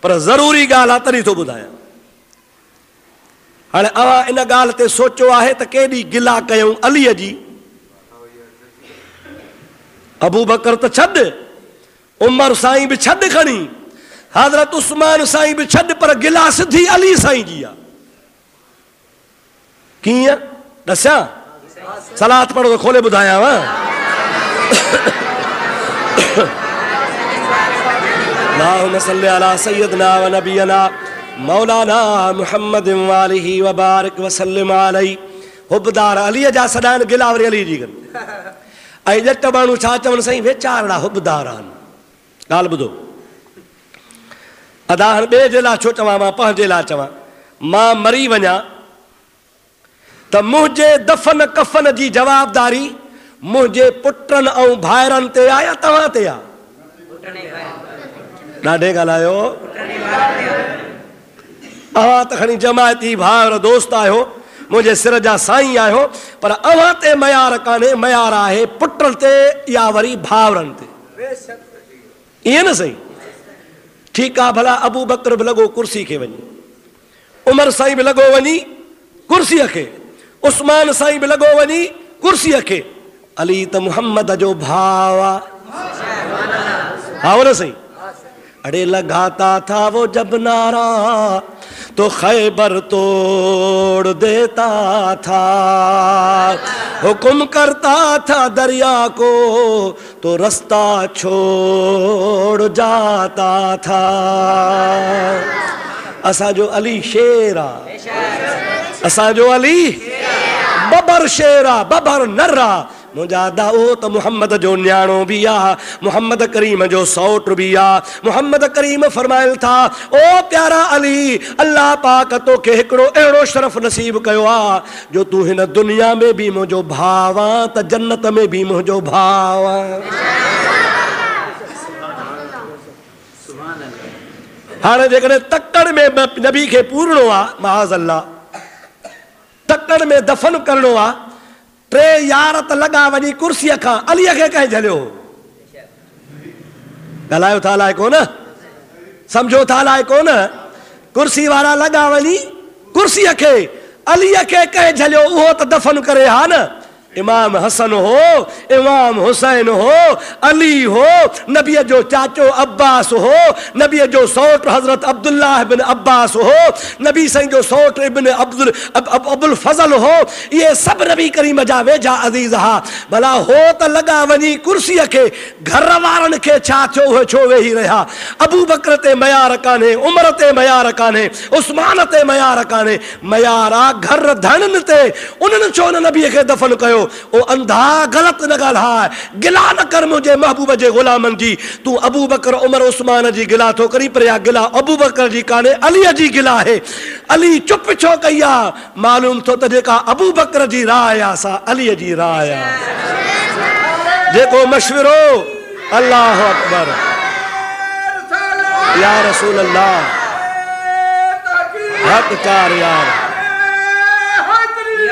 पर ज़रूरी ॻाल्हि आहे तॾहिं थो ॿुधायां। हाणे अवां इन ॻाल्हि ते सोचियो आहे त केॾी गिला कयूं अलीअ जी। अबू बकर त छॾ, उमर साईं बि छॾ खणी, हज़रत उस्मान साईं बि छॾ, पर गिला सिधी अली साईं जी आहे। कीअं ॾसां? सलात पढ़ो त खोले ॿुधायांव। अल्लाहुम्मा सल्लि अला सय्यदना व नबियना मौलाना मुहम्मद व आलिहि व बारिक व सल्लिम अलैहि। हुबदार अलीअ जा सदान गिला वरी अली जी गन। ऐं ॼट माण्हू छा चवनि साईं वेचारा हुबदार आहिनि। ॻाल्हि ॿुधो, अदा हाणे ॿिए जे लाइ छो चवां, मां पंहिंजे लाइ चवां। मां मरी वञा त मुंहिंजे दफ़न कफ़न जी जवाबदारी मुंहिंजे पुटनि ऐं भाइरनि ते आहे या तव्हां ते आहे? ॾाढे ॻाल्हायो। अव्हां त खणी जमायती भाउर दोस्त आहियो, मुंहिंजे सिर जा साईं आहियो, पर अव्हां ते मयार कान्हे, मयार आहे पुटनि ते या वरी भाउरनि ते। ईअं न सही? ठीकु आहे, भला अबू बकर बि लॻो कुर्सी खे वञी, उमर साईं बि लॻो वञी कुर्सीअ खे, उस्मान साईं बि लॻो वञी कुर्सीअ खे। अली त मुहम्मद जो भाउ आहे। हा न सही? अड़े लगाता था वो जब नारा तो खैबर तोड़ देता था, हुक्म करता था दरिया को तो रास्ता छोड़ जाता था। असांजो अली शेर आहे, असांजो अली बबर शेर आहे, बबर नर आहे। मुंहिंजा दाओ त मुहम्मद जो न्याणो बि आहे, मुहम्मद करीम जो सौट बि आहे। मुहम्मद करीम फरमाइल था, ओ प्यारा अली, अल्लाह पाक तोखे हिकिड़ो अहिड़ो शरफ़ नसीब कयो आहे जो तूं हिन दुनिया में बि मुंहिंजो भाउ आहे त जन्नत में बि मुंहिंजो भाउ आहे। हाणे जेकॾहिं तकड़ में नबी खे पूरणो आहे, माज़ अल्लाह, तकड़ में दफ़न करणो आहे, 3 यार त लॻा वञी कुर्सीअ खां, अलीअ खे कंहिं झलियो? ॻाल्हायो था अलाए कोन, सम्झो था अलाए कोन? कुर्सी वारा लॻा वञी कुर्सीअ खे, अलीअ खे कंहिं झलियो? उहो त दफ़न करे हा न। इमाम हसन हो, इमाम हुसैन हो, अली हो, नबीअ जो चाचो अब्बास हो, नबीअ जो सौट हज़रत अब्दुल्लाह इब्न अब्बास हो, नबी साईं जो सौट इब्न अबुल फज़ल हो। ये सब नबी करीम जा वेझा अज़ीज़ हा। भला हो त लॻा वञी कुर्सीअ खे, घर वारनि खे छा थियो, उहे छो वेही रहिया? अबू बकर ते मयार कान्हे, उमर ते मयार कान्हे, उस्मान ते मयार कान्हे, मयार आहे घर धणनि ते। उन्हनि छो न नबीअ खे दफ़न कयो? ओ अंधा गलत न ॻाल्हाए, गिला न कर मुंहिंजे महबूब जे ग़ुलामनि जी। तूं अबू बकर उमर उस्मान जी गिला थो करी, पर इहा गिला अबू बकर जी कान्हे, अलीअ जी गिला आहे। अली चुप छो कई आहे? मालूम थो त जेका अबू बकर जी राय आहे सा अलीअ जी राय आहे। जेको मशवरो, अल्लाह अकबर, या रसूल अल्लाह, हक चार यार,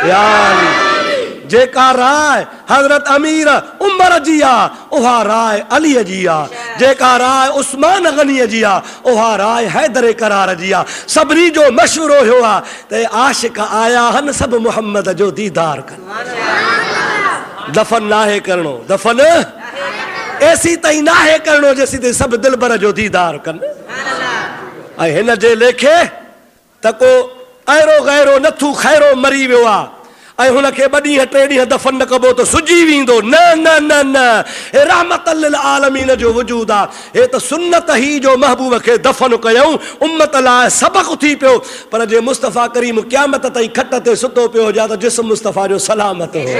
यार जेका राय हजरत अमीर उमर जी आहे, उहा राय अलीअ जी आहे। जेका राय उस्मान गनीअ जी आहे, उहा राय हैदर करार जी आहे। सभिनी जो मशवरो हुयो आहे त आशिक आया आहिनि सभु मुहम्मद जो दीदार कनि। दफ़न नाहे करणो, दफ़न ऐसी ताईं नाहे करणो जेसी ताईं सभु दिलबर जो दीदार कनि। ऐं हिन जे लेखे त को अहिड़ो गैरो नथू खैरो मरी वियो आहे ऐं हुनखे 2 ॾींहं 3 ॾींहं दफ़न न कबो त सुजी वेंदो। न न न न, हे रहमत लिल आलमीन जो वजूद आहे। हे त सुन्नत ही जो महबूब खे दफ़न कयऊं, उम्मत लाइ सबक़ थी पियो। पर जे मुस्तफ़ा करीम क़यामत ताईं खट ते सुतो पियो हुजा त जिस्म मुस्तफ़ा जो सलामत हो।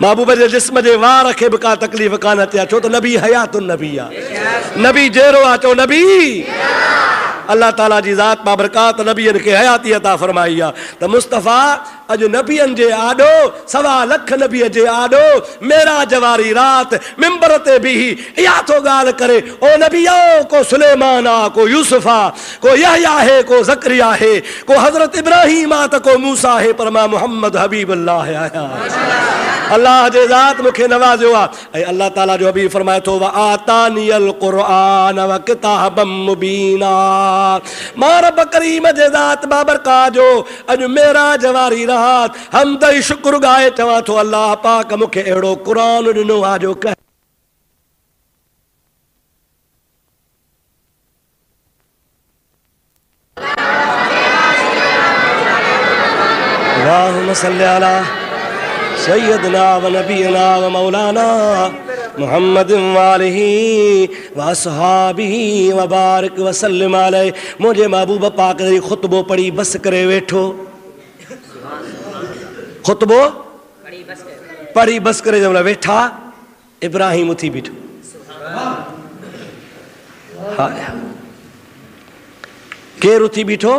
महबूब जे जिस्म जे वार खे बि का तकलीफ़ कान अचे, छो त नबी हयातुन नबी आहे। नबी जहिड़ो आहे, चओ नबी अल्लाह ताला जी ज़ात बाबरकात नबियन के हयाती अता फरमाई आहे त मुस्तफ़ा अॼु नबियन जे आॾो 1.25 लख नबीअ जे आॾो मेराज वारी रात मिंबर ते बीही इहा थो ॻाल्हि करे ओ नबियो को सुलेमान आहे को यूसुफ आहे को यहया आहे को ज़करिया आहे को हज़रत इब्राहिम आहे त को मूसा आहे पर मां मुहम्मद हबीबुल्लाह आहियां। अल्लाह जे ज़ात मूंखे नवाज़ियो आहे ऐं अल्लाह ताला जो हबीब फरमाए थो व आतानियल क़ुरआन व किताबम मुबीना। मां रब करीम जे ज़ात बाबरकात जो अॼु मेराज वारी रात हमदई शुक्र ॻाए चवां थो अल्लाह पाक मूंखे अहिड़ो क़ुरान ॾिनो आहे जो कह अल्लाहुम्मा सल्ली अला सय्यदना व नबीना व मौलाना मुहम्मद वालिही व अस्हाबिही व बारिक व सल्लिम अलैहि। मुझे महबूब पाक जी खुतबो पढ़ी बस करे वेठो, खुतबो पढ़ी बस करे जब वेठा इब्राहिम उथी बीठो। हाँ केर उथी बीठो?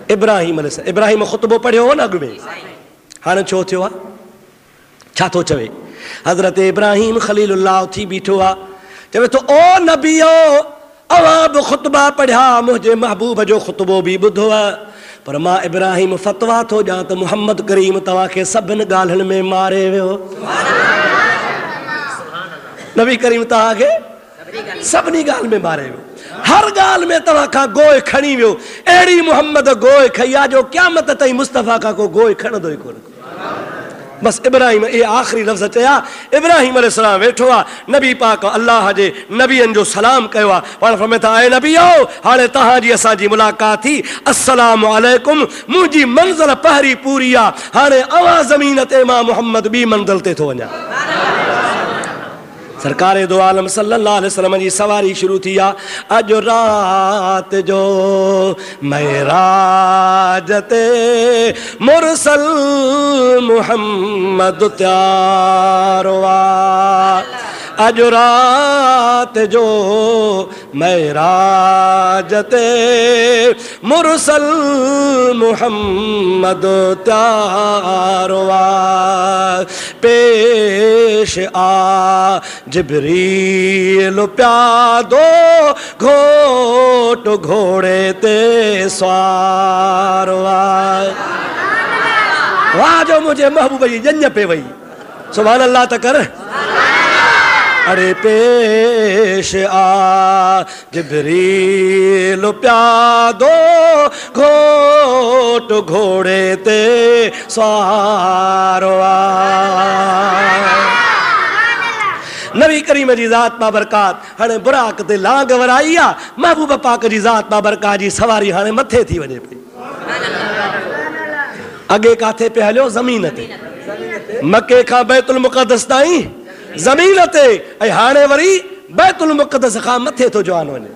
इब्राहिम अलैहिस्सलाम। इब्राहिम खुतबो पढ़ियो हो न अॻु में, हाणे छो थियो आहे? छा थो चवे? हज़रत इब्राहिम खलीलुल्लाह उथी बीठो आहे, चवे थो ओ नबियो अवां बि खुतबा पढ़िया, मुंहिंजे महबूब जो खुतबो बि ॿुधो आहे, पर मां इब्राहिम फतवा थो ॾियां त मुहम्मद करीम तव्हांखे सभिनि ॻाल्हियुनि में मारे वियो। नबी करीम तव्हांखे सभिनी ॻाल्हि में मारे वियो, हर ॻाल्हि में तव्हां खां गोए खणी वियो। अहिड़ी मुहम्मद गोए खई आहे जो क़यामत ताईं मुस्तफ़ा खां को गोए खणंदो ई कोन। बस इब्राहिम ये आखिरी लफ्ज़ चया। इब्राहिम अलैहिस्सलाम वेठो आहे, नबी पाक अल्लाह जे नबियनि जो सलाम कयो आहे। पाण फरमाए था ए नबियो हाणे तव्हांजी असांजी मुलाक़ात थी, अस्सलामु अलैकुम, मुंहिंजी मंज़िल पहिरीं पूरी आहे, हाणे अवां ज़मीन ते मां मुहम्मद ॿी मंज़िल ते थो वञा। सरकारे दो आलम सल्लल्लाहु अलैहि वसल्लम जी सवारी शुरू थी आहे। अॼु रात जो मेराज ते मुरसल मुहम्मद त्यारो आहे। अॼु रात जो मेराज ते मुरसल मुहम्मद त्यारो आहे। पेश आ जिब्रील प्यादो घोट घोड़े ते सवार आहे। वाह जो मुझे महबूब जी जंज पे वही, सुभान अल्लाह त कर। अरे पेश आ जिब्रील प्यादो घोट घोड़े ते सवार आहे। नबी करीम जी ज़ात बाबरकात हाणे बुराक ते लांग वराई आहे। महबूब पाक जी ज़ात बाबरकात जी सवारी हाणे मथे थी वञे पई। अॻे काथे पे हलियो? ज़मीन ते, मके खां बैतुल मुक़द्दस ताईं ज़मीन ते, ऐं हाणे वरी बैतुल मुक़द्दस खां मथे थो जवान वञे।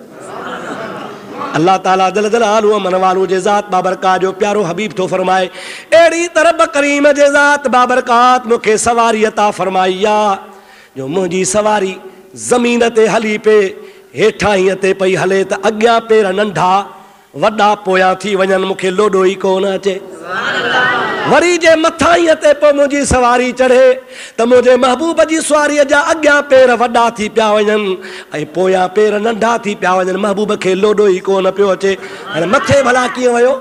अल्लाह ताला दिल दिल आलू मन वालू जे ज़ात बाबरकात जो प्यारो हबीब थो फरमाए, अहिड़ी तरब करीम जे ज़ात बाबरकात मूंखे सवारी अता फरमाई आहे जो मुंहिंजी सवारी ज़मीन ते हली पे, हेठां हीअं ते पई हले त अॻियां पेर नंढा वॾा पोयां थी वञनि, मूंखे लोॾो ई कोन अचे। वरी जे मथां हीअं ते पोइ मुंहिंजी सवारी चढ़े त मुंहिंजे महबूब जी सवारीअ जा अॻियां पेर वॾा थी पिया वञनि ऐं पोयां पेर नंढा थी पिया वञनि, महबूब खे लोॾो ई कोन पियो अचे। हाणे मथे भला कीअं वियो?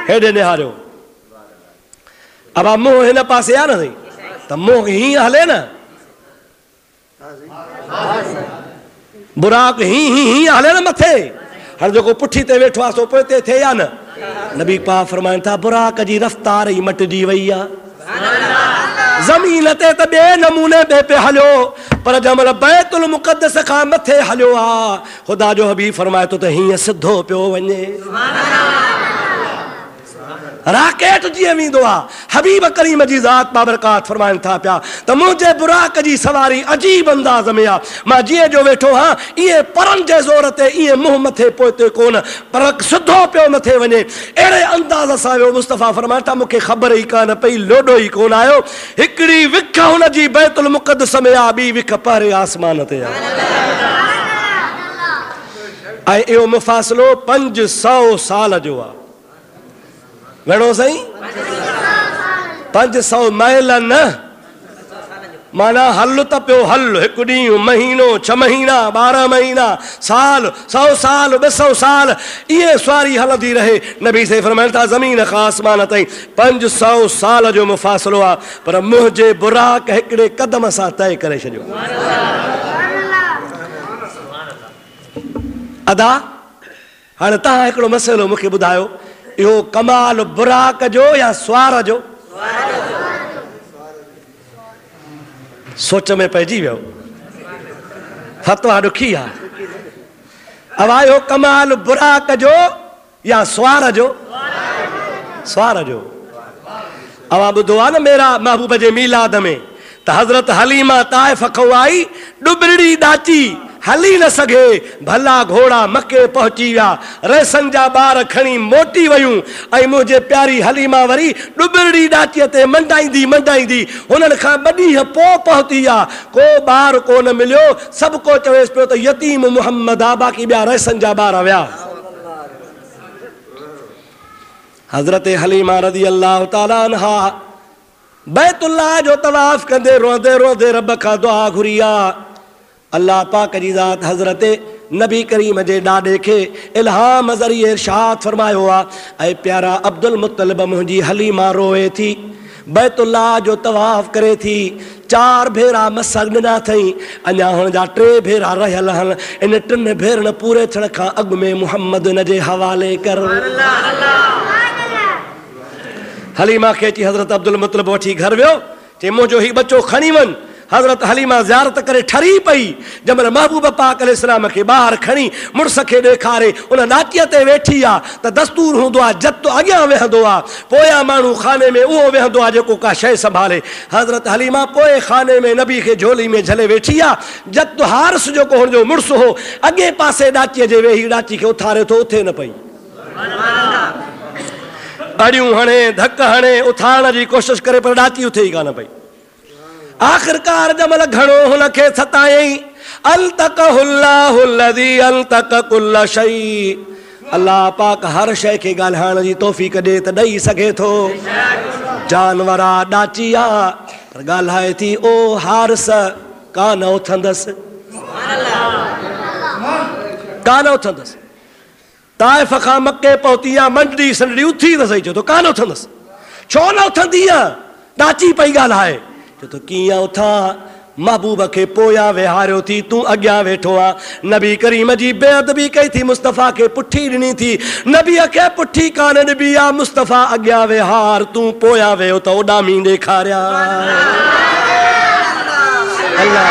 हेॾे निहारियो, अब मुंहुं हिन पासे आहे न, त मुंहुं हीअं हले न, बुराक हीअं हले न मथे। हाणे जेको पुठी ते वेठो आहे सो पोइ ते थिए या न? नबी पाक फरमाइनि था बुराक जी रफ़्तार ई मटिजी वई आहे। ज़मीन ते त ॿिए नमूने ॿिए पे हलियो, पर जंहिंमहिल बैतुल मुक़द्दस खां मथे हलियो आहे, ख़ुदा जो हबीब फरमाए थो त हीअं सिधो पियो वञे। राकेट जीअं वेंदो आहे। हबीब करीम जी ज़ात बाबरकात फरमाइनि था पिया त मुंहिंजे बुराक जी सवारी अजीब अंदाज़ में आहे। मां जीअं जो वेठो हां ईअं परनि जे ज़ोर ते ईअं मुंहुं मथे पोइते कोन, पर सिधो पियो मथे वञे। अहिड़े अंदाज़ सां वियो। मुस्तफ़ा फरमाइनि था मूंखे ख़बर ई कान पई, लोॾो ई कोन आयो। हिकिड़ी विख हुनजी बैतुल मुक़द्दस में आहे, ॿी विख पहिरें आसमान ते आहे। ऐं इहो मुफ़ासिलो 500 साल जो आहे। घणो साईं? 500 माइल न, माना हल त पियो हल, हिकु ॾींहुं, महीनो, 6 महीना, 12 महीना, साल, 100 साल, 200 साल, इहे सवारी हलंदी रहे। नबी से फरमाइनि था ज़मीन खां आसमान ताईं 500 साल जो मुफ़ासिलो आहे, पर मुंहिंजे बुराक हिकिड़े क़दम सां तय करे छॾियो। अदा हाणे तव्हां हिकिड़ो मसइलो मूंखे ॿुधायो, इहो कमाल बुराक जो या सुवार जो? सोच में पइजी वियो, फतवा ॾुखी आहे। अब इहो कमाल बुराक जो या सुवार जो? सुवार जो। अवां ॿुधो आहे न मेरा महबूब जे मीलाद में त हज़रत हलीमा ताइफ़ खां आई, ॾुबड़ी ॾाची, हली न सघे, भला घोड़ा मके पहुची विया, रेसन जा ॿार खणी मोटी वयूं, ऐं मुंहिंजे प्यारी हलीमा वरी ॾुबड़ी ॾाचीअ ते मंडाईंदी मंडाईंदी हुननि खां ॿ ॾींहं पोइ पहुती आहे, को ॿार कोन मिलियो, सभु को चवेसि पियो त यतीम मुहम्मद आ, बाक़ी ॿिया रेसन जा ॿार विया। हज़रत हलीमा रज़ी अल्लाह ताला अन्हा बैतुल्लाह जो तवाफ़ कंदे रोंदे रोंदे रब खां दुआ घुरी आहे। अल्लाह पाक जी ज़ात हज़रत नबी करीम जे ॾाॾे खे इल्हाम ज़रिए इरशाद फरमायो आहे, ऐं प्यारा अब्दुल मुत्तलिब मुंहिंजी हलीमा रोए थी, बैतुल्लाह जो तवाफ़ करे थी, 4 भेरा मस ॾिना अथई, अञा हुनजा 3 भेरा रहियल आहिनि, इन 3 भेरनि पूरे थियण खां अॻु में मुहम्मद न जे हवाले कर। हलीमा खे अची हज़रत अब्दुल मुत्तलिब वठी घर वियो, चई मुंहिंजो ही बच्चो खणी वञ। हज़रत हलीमा ज़ियारत करे ठरी पई, जंहिंमहिल महबूब पाक अलैहिस्सलाम खे ॿाहिरि खणी मुड़ुस खे ॾेखारे उन नाचीअ ते वेठी आहे, त दस्तूर हूंदो आहे जत अॻियां वेहंदो आहे, पोयां माण्हू खाने में उहो वेहंदो आहे जेको का शइ संभाले। हज़रत हलीमा पोइ खाने में नबी खे झोली में झले वेठी आहे, जत हारिस जेको हुनजो मुड़ुसु हो अॻे पासे ॾाचीअ जे वेही ॾाची खे उथारे थो, उथे न पई, अड़ियूं हणे धक हणे उथारण जी कोशिशि करे, पर ॾाची उथे ई कान पई। आख़िरकार जमल घणो हुनखे सतायई, अल्तक़हुल्लाहुल्लज़ी अल्तक़ कुल्ल शै, अल्लाह पाक हर शइ खे ॻाल्हाइण जी तौफ़ीक़ ॾे त ॾेई सघे थो। जानवर आहे, ॾाची आहे, पर ॻाल्हाए थी, ओ हारिस कान उथंदसि, कान उथंदसि। ताइफ़ खां मके पहुती आहे, मंडड़ी संडड़ी उथी त सही, चओ तो कान उथंदसि। छो न उथंदी आहे? ॾाची पई ॻाल्हाए, चओ तो कीअं उथां? महबूब खे पोयां वेहारियो थी, तूं अॻियां वेठो आहे। नबी करीम जी बेअदबी कई थी, मुस्तफ़ा खे पुठी ॾिनी थी, नबीअ खे पुठी कान ॾिबी आहे, मुस्तफ़ा अॻियां वेहार, तूं पोयां वेहो त उॾामी ॾेखारिया। अल्लाह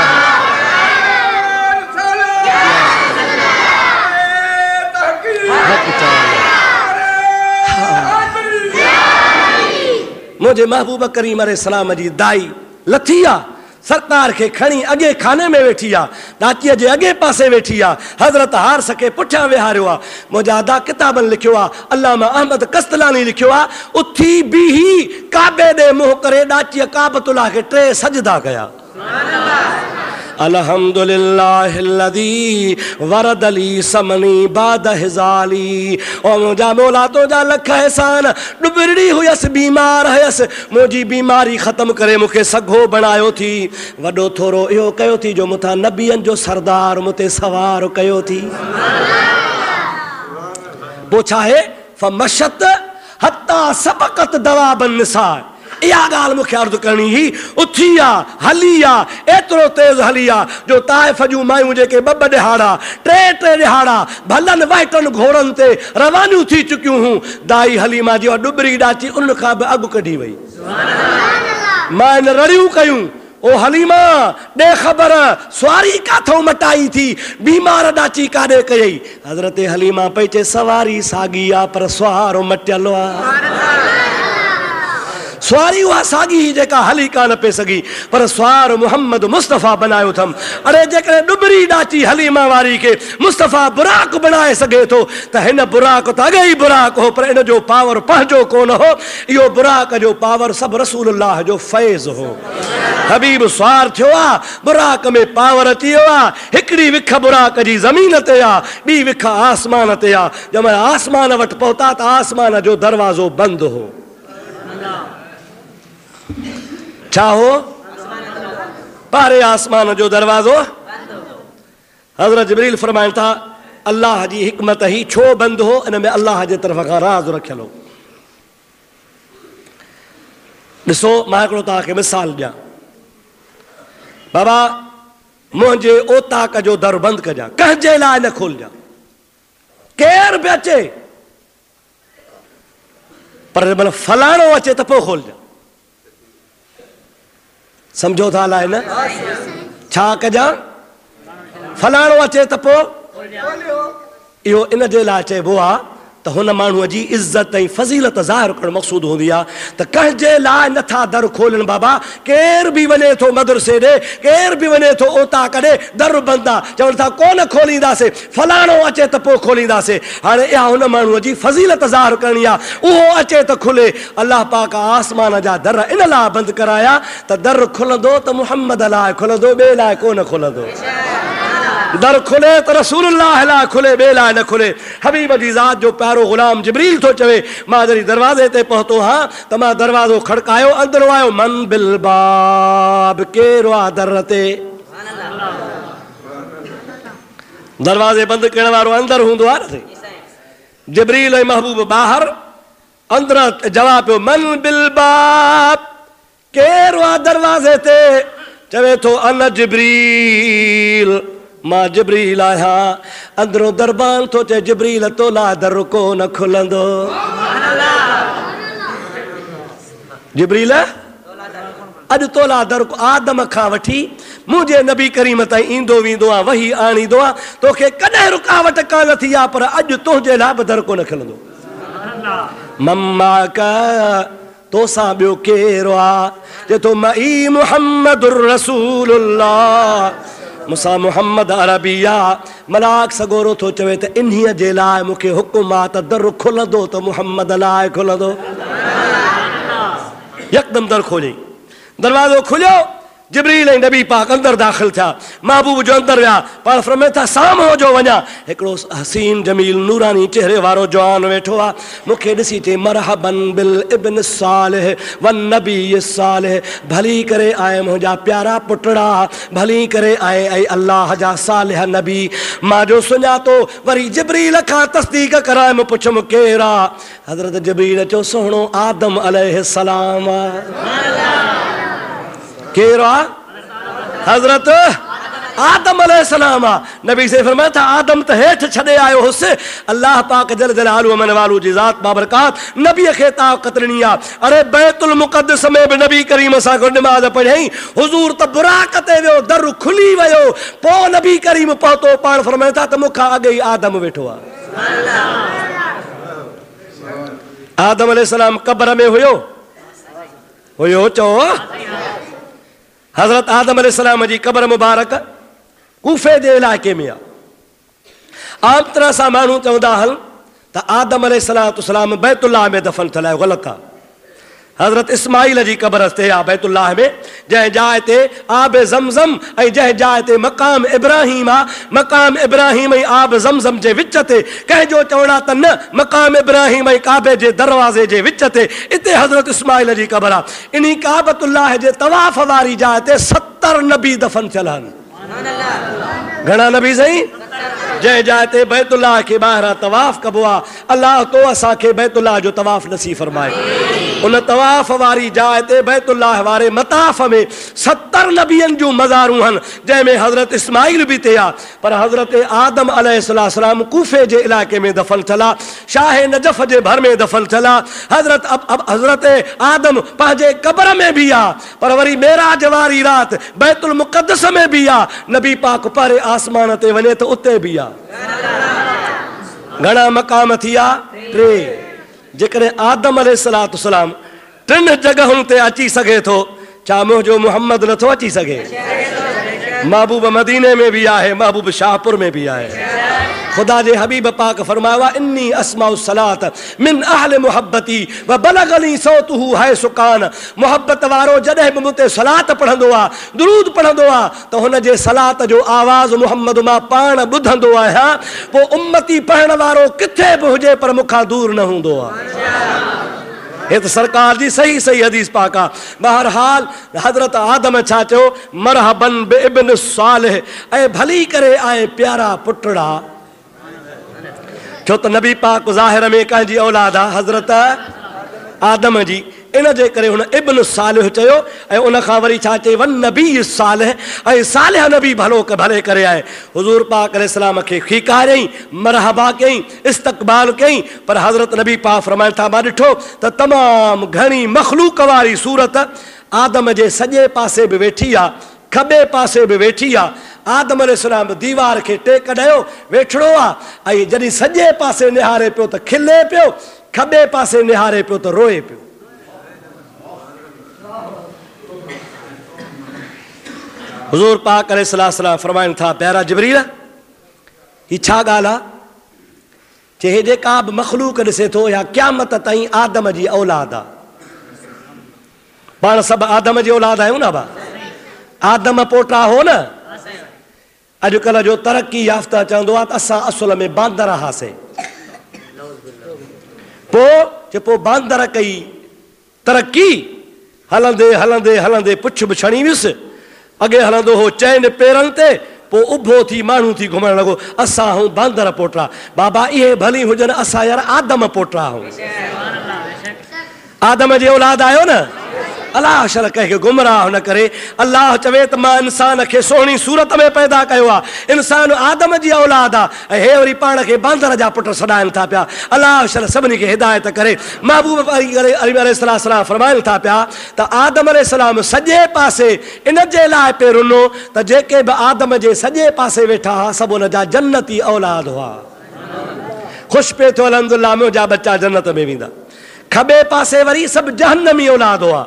मुझे महबूब करीम अलैहिस्सलाम जी दाई लथी आहे, सरकार के खणी अगे खाने में वेठी आहे, ॾाचीअ जे अगे पासे वेठी आहे, हज़रत हारिस खे पुठियां वेहारियो आहे। मुंहिंजा अदा किताबनि लिखियो आहे, अल्लामा अहमद कस्तलानी लिखियो आहे, उथी बीही काबे ॾे मुंहुं करे ॾाचीअ काबतुल्लाह खे 3 सजदा कया। अल्हम्दुलिल्लाहिल्लज़ी वरदली समनी बाद हिज़ाली, ओ मुंहिंजा मौला तुंहिंजा लख एहसान, ॾुबड़ी हुयसि, बीमार हुयसि, मुंहिंजी बीमारी ख़तमु करे मूंखे सघो बणायो थी, वॾो थोरो इहो कयो थी जो मूंथां नबियनि जो सरदार मूं ते सवार कयो थी। पोइ छा आहे? फमशत हत्ता सबक़त दवाबन निसा, इहा ॻाल्हि मूंखे अर्ज़ु करणी हुई। उथी आहे, हली आहे, एतिरो तेज़ हली आहे जो ताइफ़ जूं मायूं जेके 2-2 ॾिहाड़ा 3-3 ॾिहाड़ा भलनि वाइटनि घोड़नि ते रवानियूं थी चुकियूं हुयूं, दाई हलीमा जी ॾुबड़ी ॾाची उन खां बि अॻु कढी वई। मां इन रड़ियूं कयूं, ओ हलीमा ॾे ख़बर सवारी काथों मटाई थी, बीमार ॾाची काॾे कयई? हज़रत हलीमा पई चए सवारी साॻी आहे पर सुवारो मटियल आहे। सवारी उहा साॻी ही जेका हली कान पे सघी, पर सवार मुहम्मद मुस्तफ़ा बनायो अथमि। अरे जेकॾहिं डुबरी ॾाची हलीमा वारी खे मुस्तफ़ा बुराक बणाए सघे थो त हिन बुराक त अॻे ई बुराक हो, पर इन जो पावर पंहिंजो कोन हो। इहो बुराक जो पावर सभु रसूलुल्लाह जो फैज़ हो। हबीब सवार थियो आहे, बुराक में पावर अची वियो आहे। हिकिड़ी विख बुराक जी ज़मीन ते आहे, ॿी विख आसमान ते आहे। जंहिंमहिल आसमान वटि पहुता त आसमान जो दरवाज़ो बंदि हो। छा हो? पारे आसमान जो दरवाज़ो। हज़रत जिब्रील फरमाइनि था अल्लाह जी हिकमत ही छो बंदि हो, इन में अल्लाह जे तरफ़ खां राज़ रखियल हो। ॾिसो, मां हिकिड़ो तव्हांखे मिसाल ॾियां। बाबा मुंहिंजे ओताक जो दर बंदि कजां, कंहिंजे लाइ न खोलजां, केर बि अचे, पर जंहिंमहिल फलाणो अचे त पोइ खोलजां। सम्झो था अलाए न? छा कजां? फलाणो अचे त पोइ। इहो इन जे लाइ चइबो आहे त हुन माण्हूअ जी इज़त ऐं फज़ीलत ज़ाहिर करणु मक़सूद हूंदी आहे त कंहिंजे लाइ नथा दर खोलनि। बाबा केर बि वञे थो मदरसे ॾे, केर बि वञे थो ओता करे, दर बंदि आहे। चवनि था कोन खोलींदासीं, फलाणो अचे त पोइ खोलींदासीं। हाणे इहा हुन माण्हूअ जी फज़ीलत ज़ाहिर करणी आहे, उहो अचे त खुले। अलाह पाक आसमान जा दर इन लाइ बंदि कराया त दर खुलंदो त मुहम्मद लाइ खुलंदो, ॿिए लाइ कोन खुलंदो। दर खुले त रसूलुल्लाह लाइ खुले, ॿिए लाइ न खुले। हबीब जी ज़ात जो प्यारो ग़ुलाम जिब्रील थो चवे, मां जॾहिं दरवाज़े ते पहुतो हां त मां दरवाज़ो खड़कायो, अंदरि आयो। मन बिल बाब, केरु आहे दर ते? दरवाज़े बंदि करण वारो अंदरि हूंदो आहे न। जिब्रील ऐं महबूब ॿाहिरि, अंदरि जवाब पियो मन बिल बाब, केरु आहे दरवाज़े ते? चवे थो अन जिब्रील, मां जिब्रील आहियां। अंदरों दरबान थो चए जिब्रील तोला दर को न खुलंदो। जिब्रील अॼु तोला दर को आदम खां वठी मुंहिंजे नबी करीम ताईं ईंदो वेंदो आहे, वही आणींदो आहे। तोखे कॾहिं रुकावट कान थी आहे, पर अॼु तुंहिंजे लाइ बि दर को न खुलंदो। मम्मा का तोसां ॿियो केरु आहे? चए थो मई मुहम्मदुर रसूलुल्लाह, मूंसां मुहम्मद अरबी आहे। मलाक सगोरो थो चवे त इन्हीअ जे लाइ मूंखे हुकुम आहे त दर खुलंदो त मुहम्मद लाइ खुलंदो। यकदम दर खोलियईं, दरवाज़ो खुलियो। जिब्रील ऐं नबी पाक अंदरि दाख़िल थिया, महबूब जो अंदरि विया। पाण फरमाए था साम्हूं जो वञा, हिकिड़ो हसीन जमील नूरानी चेहरे वारो जवान वेठो आहे। मूंखे ॾिसी चई मरहबन बिल इब्न सालिह वन नबी सालिह, भली करे आए मुंहिंजा प्यारा पुटड़ा, भली करे आए ऐं अल्लाह जा सालिह नबी। मां जो सुञातो। वरी जिब्रील खां तस्दीक कराए मूं पुछियुमि केरु आहे? हज़रत जिब्रील चयो सुहिणो आदम अलैहिस्सलाम। केरु आहे? हज़रत आदम अलैहिस्सलाम आहे। नबी से फरमाया था आदम त हेठि छॾे आयो हुउसि। अल्लाह पाक जल जलालु मन वालू जी ज़ात बाबरकात नबीअ खे ताक़त ॾिनी आहे। अरे बैतुल मुक़द्दस में बि नबी करीम सां गॾु नमाज़ पढ़ियईं। हुज़ूर त बुराक ते वियो, दर खुली वियो, पोइ नबी करीम पहुतो। पाण फरमाए था त मूंखां अॻे ई आदम वेठो आहे। आदम अलैहिस्सलाम क़ब्र में हुयो चओ। हज़रत आदम अलैहिस्सलाम जी क़ब्र मुबारक कूफे जे इलाइक़े में आहे। आम तरह सां माण्हू चवंदा आहिनि त आदम अलैहिस्सलाम बैतुल्लाह में दफ़न थियल आहे, ग़लति आहे। हज़रत इस्माइल जी क़ब्र ते आहे बैतुल्लाह में, जंहिं जाइ ते आब ज़मज़म ऐं जंहिं जाइ ते मक़ाम इब्राहिम आहे। मक़ाम इब्राहिम ऐं आब ज़मज़म जे विच ते कंहिंजो चवण आहे त न, मक़ाम इब्राहिम ऐं काबे जे दरवाज़े जे विच ते इते हज़रत इस्माइल जी क़ब्र आहे। इन काबतुल्लाह जे तवाफ़ वारी जाइ ते 70 नबी दफ़न थियल आहिनि। घणा नबी साईं? जंहिं जाइ ते बैतुल्लाह खे ॿाहिरां तवाफ़ कबो आहे। अल्लाह तो असांखे बैतुल्लाह जो तवाफ़ नसीब फरमाए। उन तवाफ़ वारी जाइ ते बैतुल्लाह वारे मताफ़ में 70 नबियनि जूं मज़ारूं आहिनि, जंहिंमें हज़रत इस्माइल बि ते आहे। पर हज़रत आदम अलैहिस्सलाम कूफे जे इलाइक़े में दफ़न थियल आहे, शाह नजफ़ जे भर में दफ़न थियल आहे। हज़रत आदम पंहिंजे क़ब्र में बि आहे, पर वरी मेराज वारी राति बैतुल मुक़द्दस में बि आहे। नबी पाक परे आसमान ते वञे त उते बि आहे। घणा मक़ाम थी विया? 3। जेकॾहिं आदम अलैहिस्सलाम टिन जगहुनि ते अची सघे थो, छा मुंहिंजो मुहम्मद नथो अची सघे? महबूब मदीने में भी आहे, महबूब शाहपुर में भी आहे। खुदा जे हबीब पाक फरमाया इन्नी अस्माउ सलात मिन अहल मुहब्बती व बलगनी सौतुहु है सुकान। मुहब्बत वारो जॾहिं बि मूंते सलात पढ़ंदो आहे, दुरूद पढ़ंदो आहे, त हुन जे सलात जो आवाज़ मुहम्मद मां पाण ॿुधंदो आहियां। पोइ उम्मती पढ़ण वारो किथे बि हुजे पर मूंखां दूर न हूंदो आहे। ये तो सरकार जी सही सही हदीस पाका। बहरहाल हजरत आदम छा चयो, मरहबन बि इब्न सालिह, ऐं भली करे आए प्यारा पुटड़ा। छो त नबी पाक ज़ाहिर में कंहिंजी औलाद आहे, हजरत आदम जी, इन जे करे हुन इब्न सालिह चयो। ऐं उन खां वरी छा चई, वन नबी सालिह, ऐं सालिह नबी भले करे आए। हुज़ूर पाक अलैहिस्सलाम खे खीकारियईं, मरहबा कयईं, इस्तक़बाल कयईं। पर हज़रत नबी पाक फरमाइनि था, मां ॾिठो त तमामु घणी मख़लूक वारी सूरत आदम जे सॼे पासे बि वेठी आहे, खॿे पासे बि वेठी आहे। आदम अलैहिस्सलाम दीवार खे टेक ॾियो वेठड़ो आहे, ऐं जॾहिं सॼे पासे निहारे पियो त खिले पियो, खॿे पासे निहारे पियो त रोए पियो। हुज़ूर पाक अलैहिस्सलाम फरमाइनि था, प्यारा जिब्रील ही छा ॻाल्हि आहे? चए हे जेका बि मख़लूक ॾिसे थो या क़यामत ताईं आदम जी औलाद आहे। पाण सभु आदम जी औलाद आहियूं न। आदम पोटा हो न। अॼुकल्ह जो तरक़ी याफ़्ता चवंदो आहे त असां असुल में बांदर हुआसीं। पोइ बांदर कई तरक़ी, हलंदे हलंदे हलंदे पुछ बि छणी वियुसि। अॻे हलंदो हो चइनि पेरनि ते, पोइ उभो थी माण्हू थी घुमण लॻो। असां हूं बांदर पोटरा। बाबा इहे भली हुजनि, असां यार आदम पोटरा हूं। आदम जी औलाद आहियो न। अलाह शर कंहिंखे गुमराह न करे। अलाह चवे त मां इंसान खे सुहिणी सूरत में पैदा कयो आहे। इंसान आदम जी औलाद आहे, ऐं हे वरी पाण खे बांदर जा पुट सॾाइनि था पिया। अलाह शर सभिनी खे हिदायत करे। महबूब अलैहिस्सलाम फरमाइनि था पिया त आदम अलैहिस्सलाम सॼे पासे इन जे लाइ पियो रुनो त जेके बि आदम जे सॼे पासे वेठा हुआ सभु हुन जा जन्नती औलाद हुआ। ख़ुशि पियो थियो अल्हम्दुलिल्लाह, मुंहिंजा बच्चा जन्नत में वेंदा। खॿे पासे वरी सभु जहन्नमी औलाद हुआ।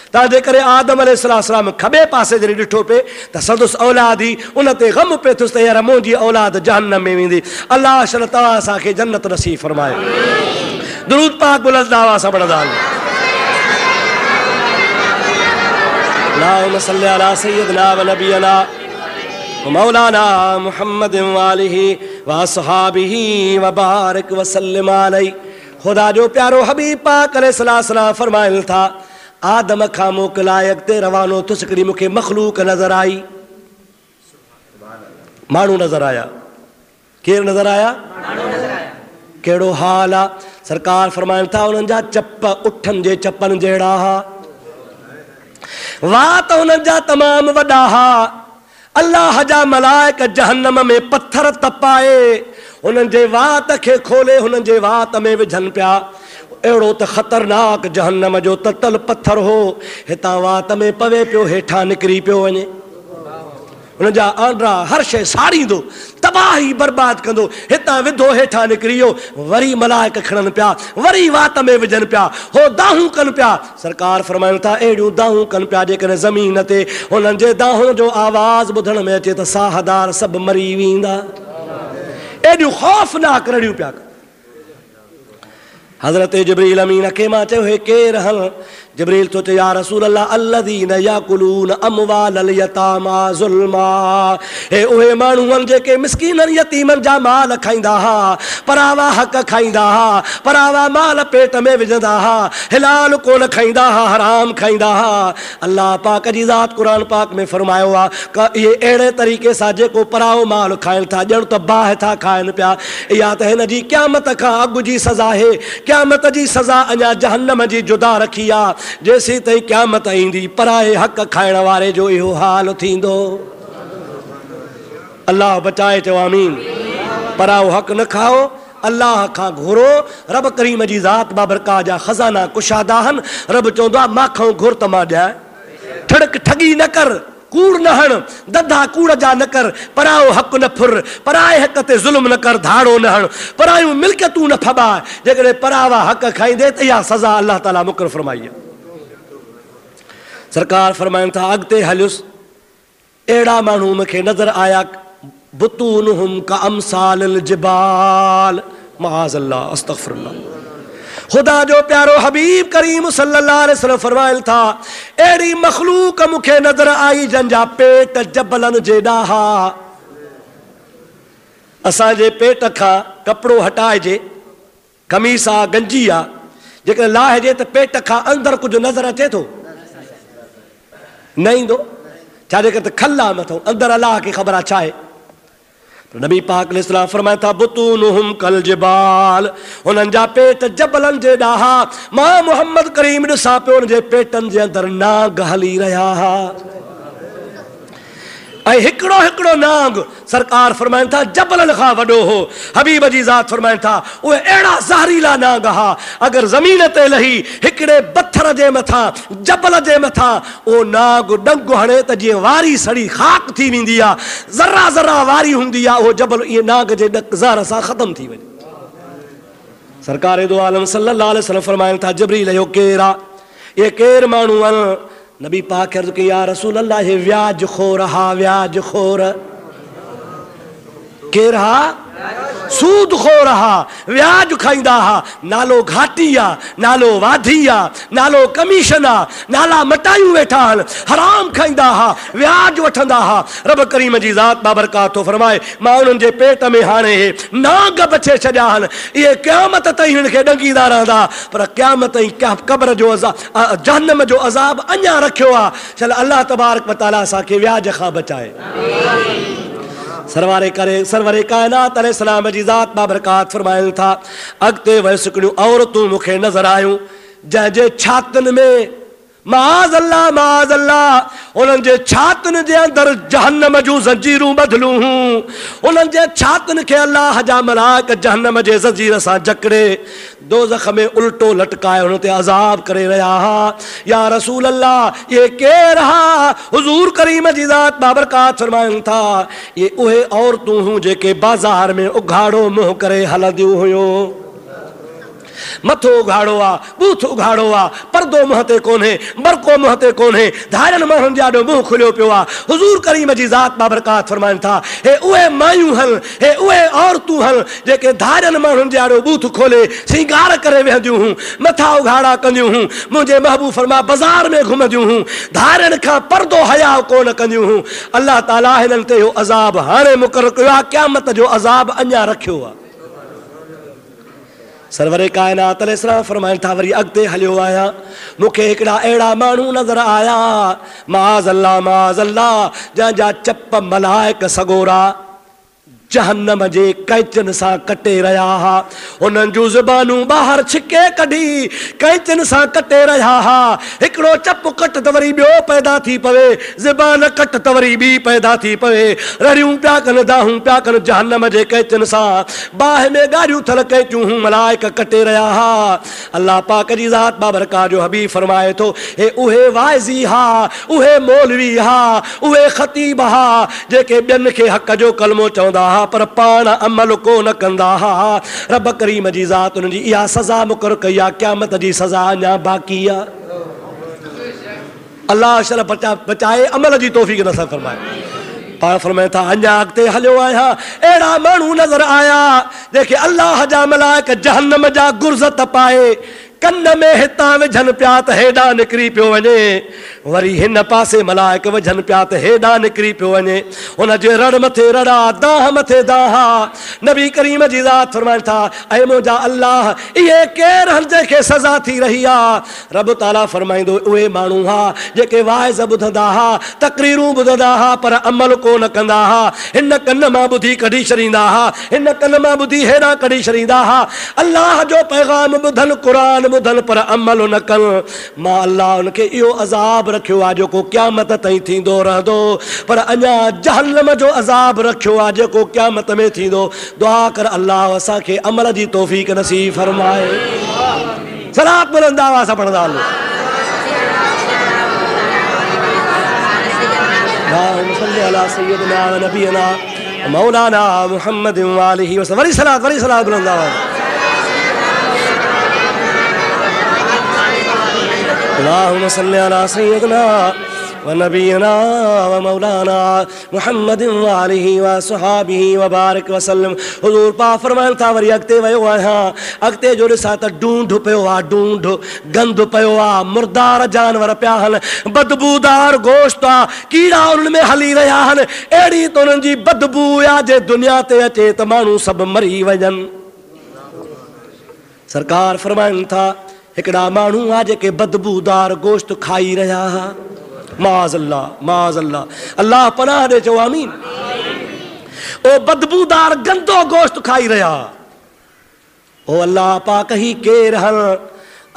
तंहिंजे करे आदम अलैहिस्सलाम खॿे पासे जॾहिं ॾिठो पिए त संदसि औलाद ई उन ते ग़म पियो थियुसि त यार मुंहिंजी औलाद जहन्नम में वेंदी। अलाह शल तव्हां असांखे जन्नत नसीब फरमाए। दुरूद पाक बुलंद आवाज़ सां पढ़ंदा आहियूं। अल्लाहुम्मा सल्लि अला सय्यिदिना व नबियना व मौलाना मुहम्मद व आलिहि व असहाबिहि व बारिक व सल्लिम अलैहि। खुदा जो प्यारो हबीब पाक अलैहिस्सलाम फरमाइनि था, आदम खां मोकिलाए अॻिते रवानो थियुसि, हिकिड़ी मूंखे मख़लूक नज़र आई। माण्हू नज़र आया। केरु नज़र आया? कहिड़ो हाल आहे? सरकार फरमाइनि था, उन्हनि जा चप उठनि जे चपनि जहिड़ा हा। वाह त उन्हनि जा तमामु वॾा हा। अल्लाह जा मलाइक जहन्नम में पत्थर तपाए उन्हनि जे वात खे खोले हुननि जे वात में विझनि पिया। अहिड़ो त ख़तरनाक जहन्नम जो ततल पत्थर हो। हितां वात में पवे पियो, हेठां निकिरी पियो वञे। हुन जा आंड्रा हर शइ साड़ींदो, तबाही बर्बाद कंदो। हितां विधो, हेठां निकिरी वियो। वरी मलाइक खणनि पिया, वरी वात में विझनि पिया। हो दाहूं कनि पिया। सरकार फरमाइनि था, अहिड़ियूं दाहूं कनि पिया जेकॾहिं ज़मीन ते हुननि जे दाहूं जो आवाज़ ॿुधण में अचे त साहदार सभु मरी वेंदा। एॾियूं ख़ौफ़नाक रड़ियूं पिया। हज़रत जिब्रील अमीन खे मां चयो, हे केरु? हल जिब्रील तो चयो, या रसूल अल्लाह अल्लज़ीन याकुलून अमवालल यतामा ज़ुल्मा। हे उहे माण्हू आहिनि जेके मिस्कीननि यतीमनि जा माल खाईंदा हा, परावा हक़ खाईंदा हा, परावा माल पेट में विझंदा हा, हिलाल कोन खाईंदा हा, हराम खाईंदा हा। अल्लाह पाक जी ज़ात क़ुरान पाक में फरमायो आहे त इहे अहिड़े तरीक़े सां जेको पराओ माल खाइनि था, ॼण त बाहि था खाइनि पिया। इहा त हिन जी क़यामत खां अॻु जी सज़ा आहे। क़यामत जी सज़ा अञा जहन्नम जी जुदा रखी आहे। जेसीं ताईं क़यामत ईंदी, पराए हक़ खाइण वारे जो इहो हाल थींदो। अल्लाह बचाए, चओ आमीन। पराओ हक़ न खाओ, अल्लाह खां घुरो। रब करीम जी ज़ात बाबरका जा खज़ाना कुशादा आहिनि। रब चवंदो आहे, माखो घुर त मां ॾियां। ठड़क ठगी न कर, कूड़ न हण, दधा कूड़ जा न कर, पराओ हक़ न फुर, पराए हक़ ते ज़ुल्म न कर, धाड़ो न हण, परायूं मिल्कियतूं न फबाए। जेकॾहिं परावा हक़ खाईंदे त इहा सज़ा अल्लाह ताला मुक़ररु फरमाई आहे। सरकार फरमाइनि था अॻिते हलियुसि, अहिड़ा माण्हू मूंखे नज़र आया, बुतूनुहुम का अमसालिल जिबाल, मआज़ल्लाह अस्तग़फिरुल्लाह। खुदा जो प्यारो हबीब करीम सल्लल्लाहु अलैहि वसल्लम फरमाइनि था, अहिड़ी मखलूक मूंखे नज़र आई जंहिंजा पेट जबलनि जेॾा हा। असांजे पेट खां कपिड़ो हटाइजे, कमीस आहे, गंजी आहे, जेकॾहिं लाहिजे त पेट खां अंदरि कुझु नज़र अचे थो? न ईंदो। छाजे करे त खल आहे मथां, अंदरि अलाह खे ख़बर आहे छा आहे। नबी पाक अलैहिस्सलाम फरमाइनि था बुतूनुहुम कल जिबाल, उन्हनि जा पेट जबलनि जेॾा हा। मां मोहम्मद करीम ॾिसां पियो, उन जे पेटनि जे अंदरि नाग हली रहिया हा। ऐं हिकिड़ो हिकिड़ो नाग सरकार फरमाइनि था जबलनि खां वॾो हो। हबीब जी ज़ात फरमाइनि था उहे अहिड़ा ज़हरीला नाग हा, अगरि ज़मीन ते लही हिकिड़े पत्थर जे मथां, जबल जे मथां उहो नाग डंग हणे त जीअं वारी सड़ी ख़ाक थी वेंदी आहे, ज़रा ज़रा वारी हूंदी आहे, उहो जबल इहे नाग जे ज़हर सां ख़तम थी वञे। सरकार दो आलम सल्लल्लाहु अलैहि वसल्लम फरमाइनि था जिब्रील इहो केरु आहे, इहे केरु माण्हू आहिनि? नबी पाक अर्ज़ कई या रसूल अल्लाह, हे व्याज खोर हा, व्याज खोर। केरु हा? सूद खोर हा, व्याज खाईंदा हा। नालो घाटी आहे, नालो वाधी आहे, नालो कमीशन आहे, नाला मटायूं वेठा आहिनि, हराम खाईंदा हा, व्याज वठंदा हा। रब करीम जी ज़ात बाबरकात थो फरमाए, मां उन्हनि जे पेट में हाणे नाग बचे छॾिया आहिनि, इहे क़यामत ताईं हिननि खे ॾंगींदा रहंदा, पर क़यामत ताईं क़ब्र जो अज़ाब, जहन्नम जो अज़ाब अञा रखियो आहे। चल अल्लाह तबारक व तआला असांखे व्याज खां बचाए। सरवरे कायनात अलैहिस्सलाम जी ज़ात बाबरकात फरमाइनि था अॻिते वयसि हिकिड़ियूं औरतूं मूंखे नज़र आयूं, जंहिंजे छातियुनि में माज़अल्लाह माज़अल्लाह उन्हनि जे छातियुनि जे अंदरि जहन्नम जूं ज़ंजीरूं ॿधलूं हुयूं। उन्हनि जे छातियुनि खे अल्लाह जा मलाइक जहन्नम जे ज़ंजीर सां जकड़े दोज़ख में उल्टो लटकाए हुन ते अज़ाब करे रहिया हा। या रसूल अल्लाह, ये केरु हा? हुज़ूर करीम जी ज़ात बाबरकात फरमाइनि था ये उहे औरतूं हुयूं जेके बाज़ार में उघाड़ो मुंहुं करे हलंदियूं हुयूं। मथो उघाड़ो आहे, बूथ उघाड़ो आहे, पर्दो मुंहं ते कोन्हे, बरको मुंहं ते कोन्हे, धारियुनि माण्हुनि जा ॾाढो मुंहुं खुलियो पियो आहे। हुज़ूर करीम जी ज़ात बाबरकात फरमाइनि था हे उहे मायूं हल, हे उहे औरतूं हल जेके धारियुनि माण्हुनि जा ॾाढो बूथ खोले सिंगार करे वेहंदियूं हुयूं, मथा उघाड़ा कंदियूं हुयूं। मुंहिंजे महबूब फरमा बाज़ार में घुमंदियूं हुयूं, धारियुनि खां पर्दो हया कोन कंदियूं हुयूं। अल्लाह ताला हिननि ते इहो अज़ाब हाणे मुक़ररु कयो आहे, क़यामत जो अज़ाब अञा रखियो आहे। सरवरे कायनात अलैहिस्सलाम फरमाइनि था वरी अॻिते हलियो आहियां, मूंखे हिकिड़ा अहिड़ा माण्हू नज़र आया, माज़अल्लाह माज़अल्लाह, जंहिंजा चप मलाइक सगोरा जहन्नम जे कैचनि सां कटे रहिया हा। उन्हनि जूं ज़ुबानूं ॿाहिरि छिके कढी कैचनि सां कटे रहिया हा। हिकिड़ो चप कट त वरी ॿियो पैदा थी पवे, ज़ुबान कट त वरी ॿी पैदा थी पवे, रड़ियूं पिया कनि, दाहूं पिया कनि जहन्नम जे कैचनि सां। बाहि में ॻाढ़ियूं थल कैचूं मलाइक कटे रहिया हा। अल्लाह पाक जी ज़ात बाबरकात जो हबीब फरमाए थो हे उहे वाइज़ी हा, उहे मौलवी हा, उहे ख़तीब हा जेके ॿियनि खे हक़ जो कलमो चवंदा हा पर पाण अमल को न कंदा हा। रब करीम जी ज़ात उन्हनि जी इहा सज़ा मुक़ररु कई आहे, क़यामत जी सज़ा अञा बाक़ी आहे। अल्लाह शर बचाए, अमल जी तौफ़ीक़ नसीब फरमाए। पाण फरमाइनि था अञा अॻिते हलियो आहियां, अहिड़ा माण्हू नज़र आया जेके अल्लाह जा मलाइक जहन्नम जा गुर्ज़ तपाए कन में हितां विझनि पिया त हेॾां निकिरी पियो वञे, वरी हिन पासे मलाइक विझनि पिया त हेॾां निकिरी पियो वञे। उन जे रड़ मथे रड़ा, दाह मथे दाहा। नबी करीम जी ज़ात फरमाइनि था ऐं मुंहिंजा अल्लाह इहे केरु हल जंहिंखे सज़ा थी रही आहे? रब ताला फरमाईंदो उहे माण्हू हा जेके वाइज़ ॿुधंदा हा, तक़रीरूं ॿुधंदा हा पर अमल कोन कंदा हा। हिन कन मां ॿुधी कढी छॾींदा हा, हिन कन मां ॿुधी हेॾां कढी छॾींदा हा। अल्लाह जो पैगाम ॿुधनि, क़ुरान ॿुधनि पर अमल न कनि। मां अल्लाह उनखे इहो अज़ाब रखियो आहे जेको क़यामत ताईं थींदो रहंदो, पर अञा जहन्नम जो अज़ाब रखियो आहे जेको क़यामत में थींदो। दुआ कर अल्लाह असांखे अमल जी तौफ़ीक़ नसीब फरमाए। सलात बुलंद आवाज़ सां पढ़ंदा हलो। सल्ली अला सय्यदना व नबीना मौलाना मुहम्मद व आलिहि वसल्लम। वरी सलात बुलंद आवाज़। अल्लाहुम्मा सल्ली अला सय्यिदना व नबीना व मौलाना मुहम्मदिन व आलिहि व सहाबिहि व बारिक व सल्लम। हुजूर पाक फरमाइनि था वरी अॻिते वियो आहियां, अॻिते जो ॾिसां त ढूंढ पियो आहे, ढूंढ गंद पियो आहे, मुर्दार जानवर पिया आहिनि, बदबूदार गोश्त आहे, कीड़ा उन्हनि में हली रहिया आहिनि। अहिड़ी त उन्हनि जी बदबू आहे जे दुनिया ते अचे त माण्हू सभु मरी वञनि। सरकार फरमाइनि था हिकिड़ा माण्हू आहे जेके बदबूदार गोश्त खाई रहिया हुआ। माज़अल्लाह माज़अल्लाह, अल्लाह पनाह ॾे, चओ आमीन। ओ बदबूदार गंदो गोश्त खाई रहिया, ओ अल्लाह पाक ही केर हन।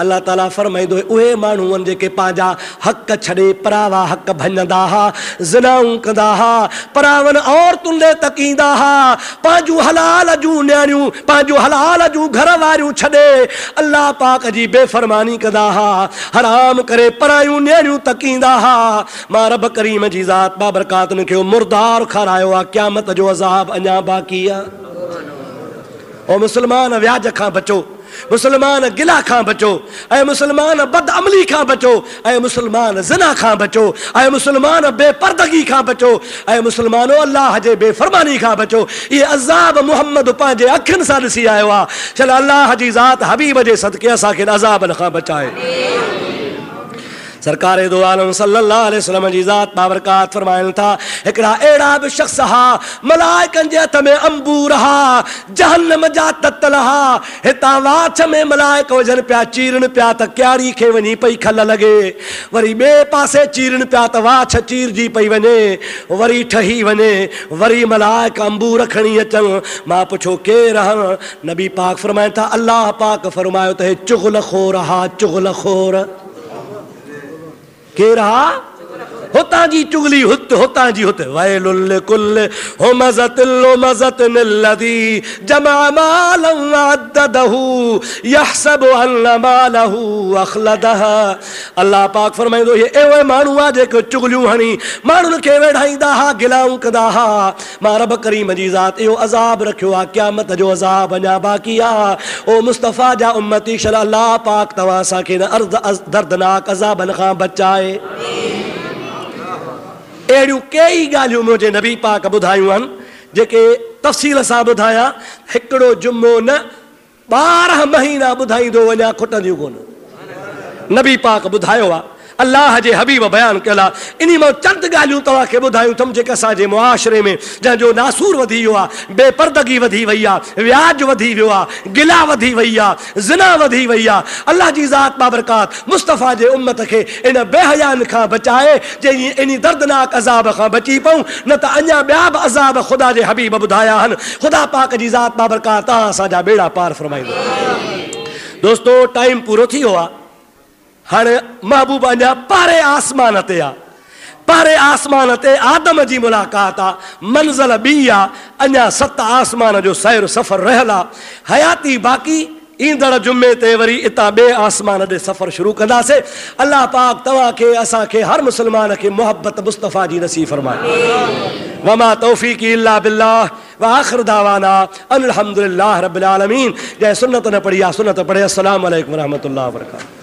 अल्लाह ताला फरमाईंदो उहे माण्हू आहिनि जेके पंहिंजा हक़ छॾे परावा हक़ भञंदा हुआ, ज़िनाऊं कंदा हुआ, परावनि औरतुनि ॾे तकींदा हुआ, पंहिंजूं हलाल जूं न्याणियूं, पंहिंजूं हलाल जूं घर वारियूं छॾे अल्लाह पाक जी बेफ़रमानी कंदा हुआ, हराम करे परायूं न्याणियूं तकींदा हुआ। मां रब करीम जी ज़ात बाबरकातुनि खे मुर्दार खारायो आहे, क़यामत जो अज़ाब अञा बाक़ी आहे। ओ मुस्लमान व्याज खां बचो, मुसलमान गिला खां बचो, ऐं मुसलमान बदअमली खां बचो, ऐं मुसलमान ज़िना खां बचो, ऐं मुसलमान बेपर्दगी खां बचो, ऐं मुसलमानो अल्लाह जे बेफ़रमानी खां बचो। ये अज़ाब मुहम्मद पंहिंजे अखियुनि सां ॾिसी आयो आहे। चल अल्लाह जी ज़ात हबीब जे सदके असांखे अज़ाबनि खां बचाए। सरकार दो आलम सल्लल्लाहु अलैहि वसल्लम जी ज़ात बाबरकात फरमाइनि था हिकिड़ा अहिड़ा बि शख़्स हा, मलाइकनि जे हथ में अंबूर हा, जहन्नम जा ततल हा, हितां वाछ में मलाइक वजन पिया चीरनि पिया त क्यारी खे वञी पई खल लॻे, वरी ॿिए पासे चीरनि पिया त वाछ चीरजी पई वञे, वरी ठही वञे, वरी मलाइक अंबूर खणी अचनि। मां पुछो केरु हन? नबी पाक फरमाइनि था अल्लाह पाक फरमायो त हे चुगलखोर हा, चुगलखोर। केर हा? हुतां जी चुगली हुत, हुतां जी हुत। वैलुल लिकुल्लि हुमज़तिन लुमज़तिन लज़ी जमा मालन वअद्ददहु यहसबु अन्न मालहु अख़लदह। अल्लाह पाक फरमाईंदो ये एवे माण्हू आहे जेके चुगलियूं हणी माण्हुनि खे वेढ़ाईंदा हुआ, गिलाऊं कंदा हुआ। मां रब करीम जी ज़ात इहो अज़ाब रखियो आहे, क़यामत जो अज़ाब अञा बाक़ी आहे। ओ मुस्तफ़ा जा उम्मती शल अल्लाह पाक तव्हां असांखे दर्दनाक अज़ाबनि खां बचाए। अहिड़ियूं कई ॻाल्हियूं मुंहिंजे नबी पाक ॿुधायूं आहिनि जेके तफ़सील सां ॿुधायां, हिकिड़ो जुमो न 12 महीना ॿुधाईंदो वञा खुटंदियूं कोन। नबी पाक ॿुधायो आहे, अल्लाह जे हबीब बयान कयल आहे। इन मां चंद ॻाल्हियूं तव्हांखे ॿुधायूं अथमि जेके असांजे मुआशरे में जंहिंजो नासूर वधी वियो आहे, बेपर्दगी वधी वई आहे, व्याज वधी वियो आहे, गिला वधी वई आहे, ज़िना वधी वई आहे। अल्लाह जी ज़ात बाबरकात मुस्तफ़ा जे उम्मत खे इन बेहयान खां बचाए जे इन दर्दनाक अज़ाब खां बची पऊं, न त अञा ॿिया बि अज़ाब ख़ुदा जे हबीब ॿुधाया आहिनि। ख़ुदा पाक जी ज़ात बाबरकात तव्हां असांजा बेड़ा पार फरमाईंदो। दोस्तो टाइम पूरो थी वियो आहे। हाणे महबूब अञा पारे आसमान ते आहे, पारे आसमान ते आदम जी मुलाक़ात आहे, मंज़िल ॿी आहे, अञा 7 आसमान जो सैर सफ़र रहियल आहे। हयाती बाक़ी, ईंदड़ जुमे ते वरी इतां ॿिए आसमान ॾे सफ़र शुरू कंदासीं। अल्लाह पाक तव्हांखे असांखे हर मुस्लमान खे मोहब्बत मुस्तफ़ा जी नसीब फरमाए। वमा तौफ़ीक़ी इल्ला बिल्लाह व आख़िर दावाना अनिल हम्दुलिल्लाह रब्बिल आलमीन। जंहिं सुन्नत न पढ़ी आहे सुन्नत पढ़े। अस्सलामु अलैकुम व रहमतुल्लाहि व बरकातहू।